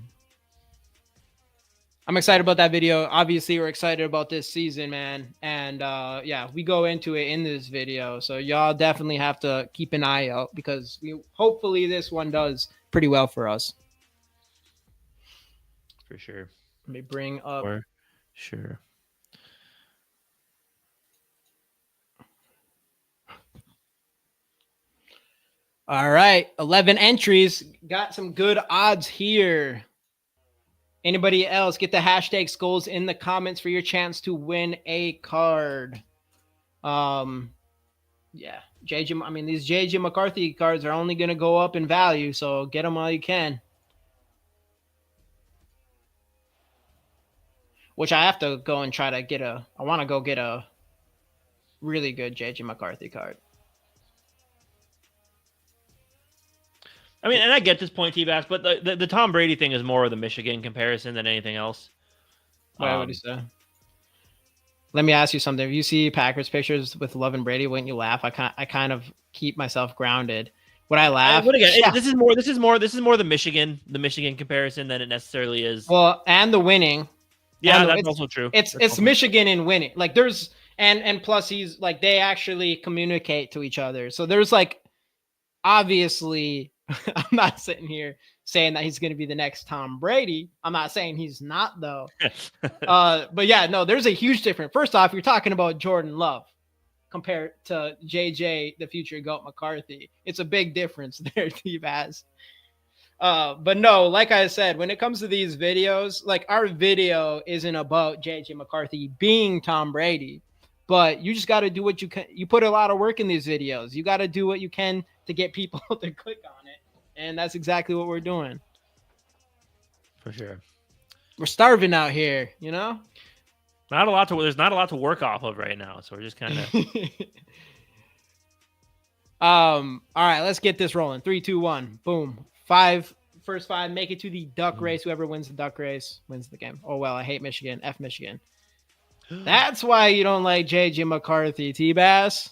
I'm excited about that video. Obviously, we're excited about this season, man. And yeah, we go into it in this video. So y'all definitely have to keep an eye out because hopefully this one does pretty well for us.
For sure.
Let me bring up.
For sure.
All right, 11 entries. Got some good odds here. Anybody else, get the hashtag Skols in the comments for your chance to win a card. Yeah, JJ. I mean, these JJ McCarthy cards are only going to go up in value, so get them while you can. Which I have to go and try to get I want to go get a really good JJ McCarthy card.
I mean, and I get this point, T-Bass, but the Tom Brady thing is more of the Michigan comparison than anything else.
What would you say? Let me ask you something. If you see Packers pictures with Love and Brady, wouldn't you laugh? I kind of keep myself grounded. Would I laugh?
But again, yeah. This is more the Michigan comparison than it necessarily is.
Well, and the winning.
Yeah, that's also true.
It's Michigan in winning. Like there's and plus he's like they actually communicate to each other. So there's like obviously I'm not sitting here saying that he's going to be the next Tom Brady. I'm not saying he's not though. But yeah, no, there's a huge difference. First off, you're talking about Jordan Love compared to JJ, the future GOAT McCarthy. It's a big difference there, T-Baz. But no, like I said, when it comes to these videos, like our video isn't about JJ McCarthy being Tom Brady, but you just got to do what you can. You put a lot of work in these videos. You got to do what you can to get people to click on it. And that's exactly what we're doing.
For sure.
We're starving out here, you know?
There's not a lot to work off of right now. So we're just kind of.
All right, let's get this rolling. 3, 2, 1. Boom. First 5 make it to the duck race. Whoever wins the duck race wins the game. Oh, well, I hate Michigan. F Michigan. That's why you don't like JJ McCarthy, T-Bass.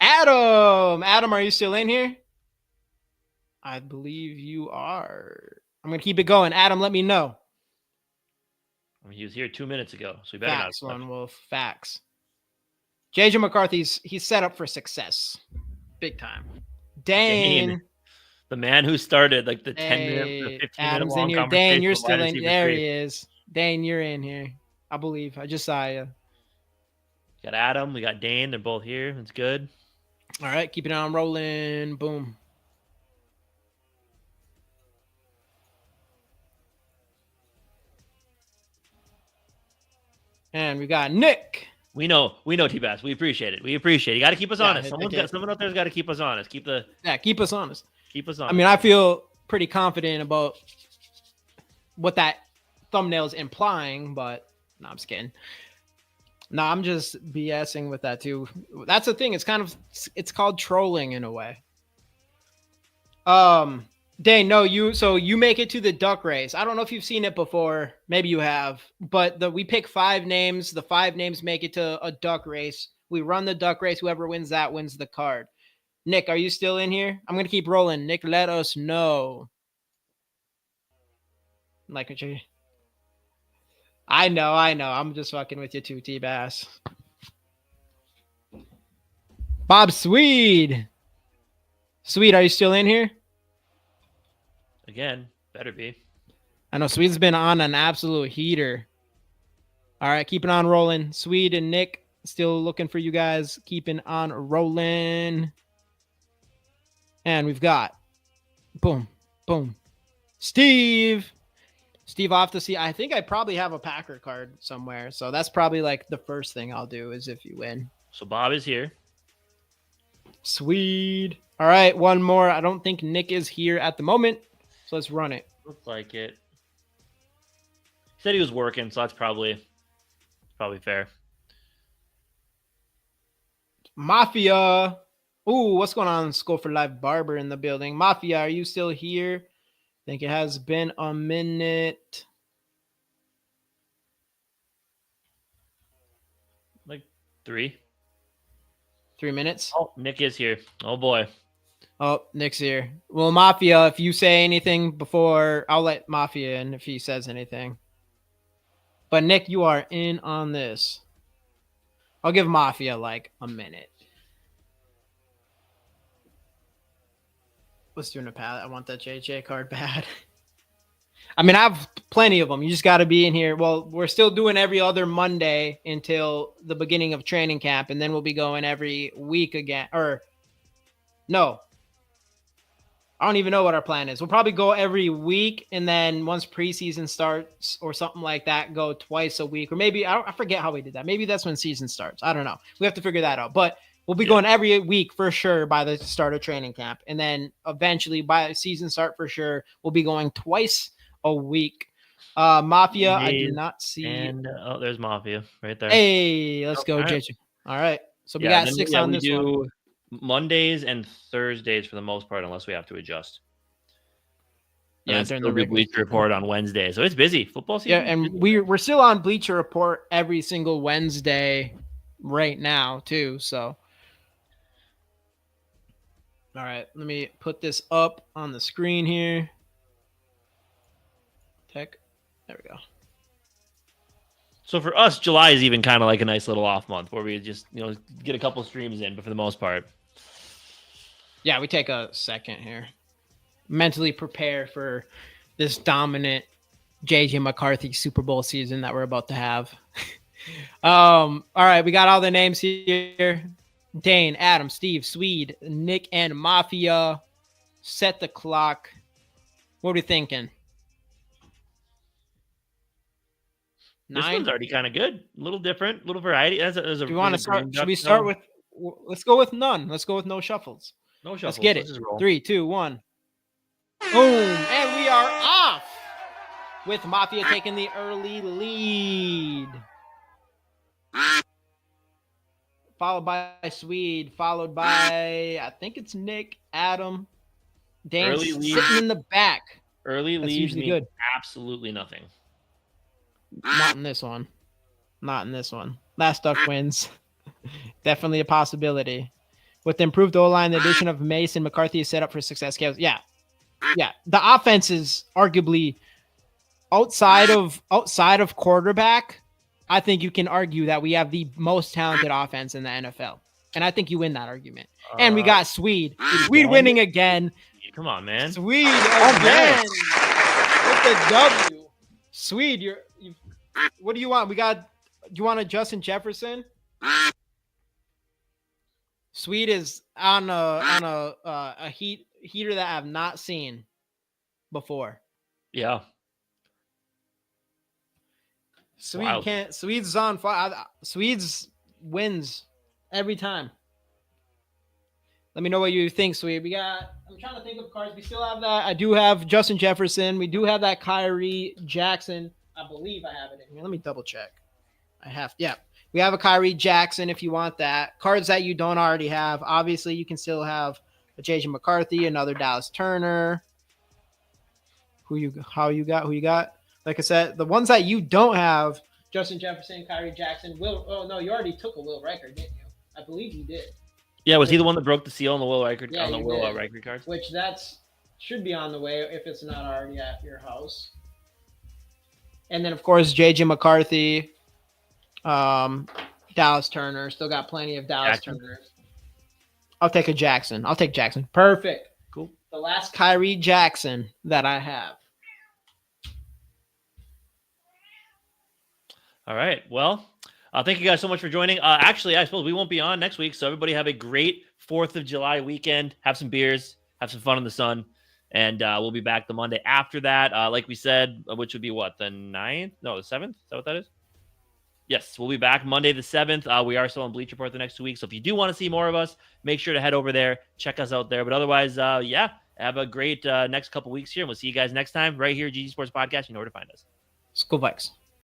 Adam, are you still in here? I believe you are. I'm going to keep it going. Adam, let me know.
I mean, he was here 2 minutes ago, so he better
facts,
not.
Lone Wolf, facts. JJ McCarthy's he's set up for success. Big time. Dane.
The man who started like the 10-minute, 15-minute long
in here.
conversation.
Dane, you're still in. There he is. Dane, you're in here. I believe. I just saw you.
We got Adam. We got Dane. They're both here. It's good.
All right. Keep it on rolling. Boom. And we got Nick.
We know, T-Bass. We appreciate it. You got to keep us honest. Someone out there's got to keep us honest. Keep us honest. Keep us honest.
I mean, I feel pretty confident about what that thumbnail is implying, but no, I'm just kidding. No, I'm just BSing with that too. That's the thing. It's called trolling in a way. Dane, no, you make it to the duck race. I don't know if you've seen it before. Maybe you have, but we pick 5 names. The 5 names make it to a duck race. We run the duck race. Whoever wins that wins the card. Nick, are you still in here? I'm going to keep rolling. Nick, let us know. Like a I know. I'm just fucking with you too, T-Bass. Bob Swede. Swede, are you still in here?
Again, better be.
I know Swede's been on an absolute heater. All right, keeping on rolling. Swede and Nick, still looking for you guys. Keeping on rolling. And we've got Boom. Boom. Steve, I'll have to see. I think I probably have a Packer card somewhere. So that's probably like the first thing I'll do is if you win.
So Bob is here.
Sweet. All right, one more. I don't think Nick is here at the moment. So let's run it.
Looks like it. He said he was working, so that's probably fair.
Mafia. Ooh, what's going on? Skol for Life Barber in the building. Mafia, are you still here? I think it has been a minute.
Like 3
minutes.
Oh, Nick is here. Oh boy.
Oh, Nick's here. Well, Mafia, if you say anything before, I'll let Mafia in if he says anything. But Nick, you are in on this. I'll give Mafia like a minute. Let's do a pad. I want that JJ card bad. I mean, I have plenty of them. You just got to be in here. Well, we're still doing every other Monday until the beginning of training camp, and then we'll be going every week again. Or, no. I don't even know what our plan is. We'll probably go every week, and then once preseason starts or something like that, go twice a week. Or maybe, I forget how we did that. Maybe that's when season starts. I don't know. We have to figure that out. But we'll be going every week for sure by the start of training camp. And then eventually by season start for sure, we'll be going twice a week. Mafia, I do not see.
And there's Mafia right there.
Hey, let's go, JJ. All right. So we got 6 on this one.
Mondays and Thursdays for the most part, unless we have to adjust.
Yeah,
during the Bleacher Report on Wednesday. So it's busy. Football season.
Yeah, and we're still on Bleacher Report every single Wednesday right now, too. So all right, let me put this up on the screen here. Tech. There we go.
So for us, July is even kind of like a nice little off month where we just, get a couple streams in, but for the most part.
Yeah, we take a second here. Mentally prepare for this dominant JJ McCarthy Super Bowl season that we're about to have. All right, we got all the names here. Dane, Adam, Steve, Swede, Nick, and Mafia. Set the clock. What are we thinking?
9? This one's already kind of good. A little different, a little variety.
Do we want to start? Should we start with? Let's go with none. Let's go with no shuffles.
No shuffles.
Let's get it. 3, 2, 1. Boom! And we are off with Mafia taking the early lead. Followed by Swede. Followed by, I think it's Nick, Adam, Dan sitting in the back.
Early
lead
usually good. Absolutely nothing.
Not in this one. Not in this one. Last duck wins. Definitely a possibility. With the improved O-line, the addition of Mason, McCarthy is set up for success. Yeah. The offense is arguably outside of quarterback. I think you can argue that we have the most talented offense in the NFL. And I think you win that argument. And we got Swede. Swede winning again.
Come on, man.
Swede again. With the W. Swede, what do you want? Do you want a Justin Jefferson? Swede is on a heater that I have not seen before.
Yeah.
Swedes on fire. Swedes wins every time. Let me know what you think, Swede. I'm trying to think of cards. We still have that. I do have Justin Jefferson. We do have that Kyrie Jackson. I believe I have it in here. Let me double check. Yeah. We have a Kyrie Jackson if you want that. Cards that you don't already have. Obviously, you can still have a JJ McCarthy, another Dallas Turner. Who you got? Like I said, the ones that you don't have, Justin Jefferson, Kyrie Jackson, Oh, no, you already took a Will Riker, didn't you? I believe you did.
Yeah, was he the one that broke the seal on the Will Riker,
yeah,
Riker cards?
Which should be on the way if it's not already at your house. And then, of course, JJ McCarthy, Dallas Turner. Still got plenty of Dallas Turners. I'll take Jackson. Perfect.
Cool.
The last Kyrie Jackson that I have.
All right. Well, thank you guys so much for joining. Actually, I suppose we won't be on next week, so everybody have a great 4th of July weekend. Have some beers. Have some fun in the sun. And we'll be back the Monday after that. Like we said, which would be what, the 9th? No, the 7th? Is that what that is? Yes, we'll be back Monday the 7th. We are still on Bleach Report the next 2 weeks. So if you do want to see more of us, make sure to head over there. Check us out there. But otherwise, yeah, have a great next couple weeks here. And we'll see you guys next time right here, GG Sports Podcast. You know where to find us.
Skol Vikes.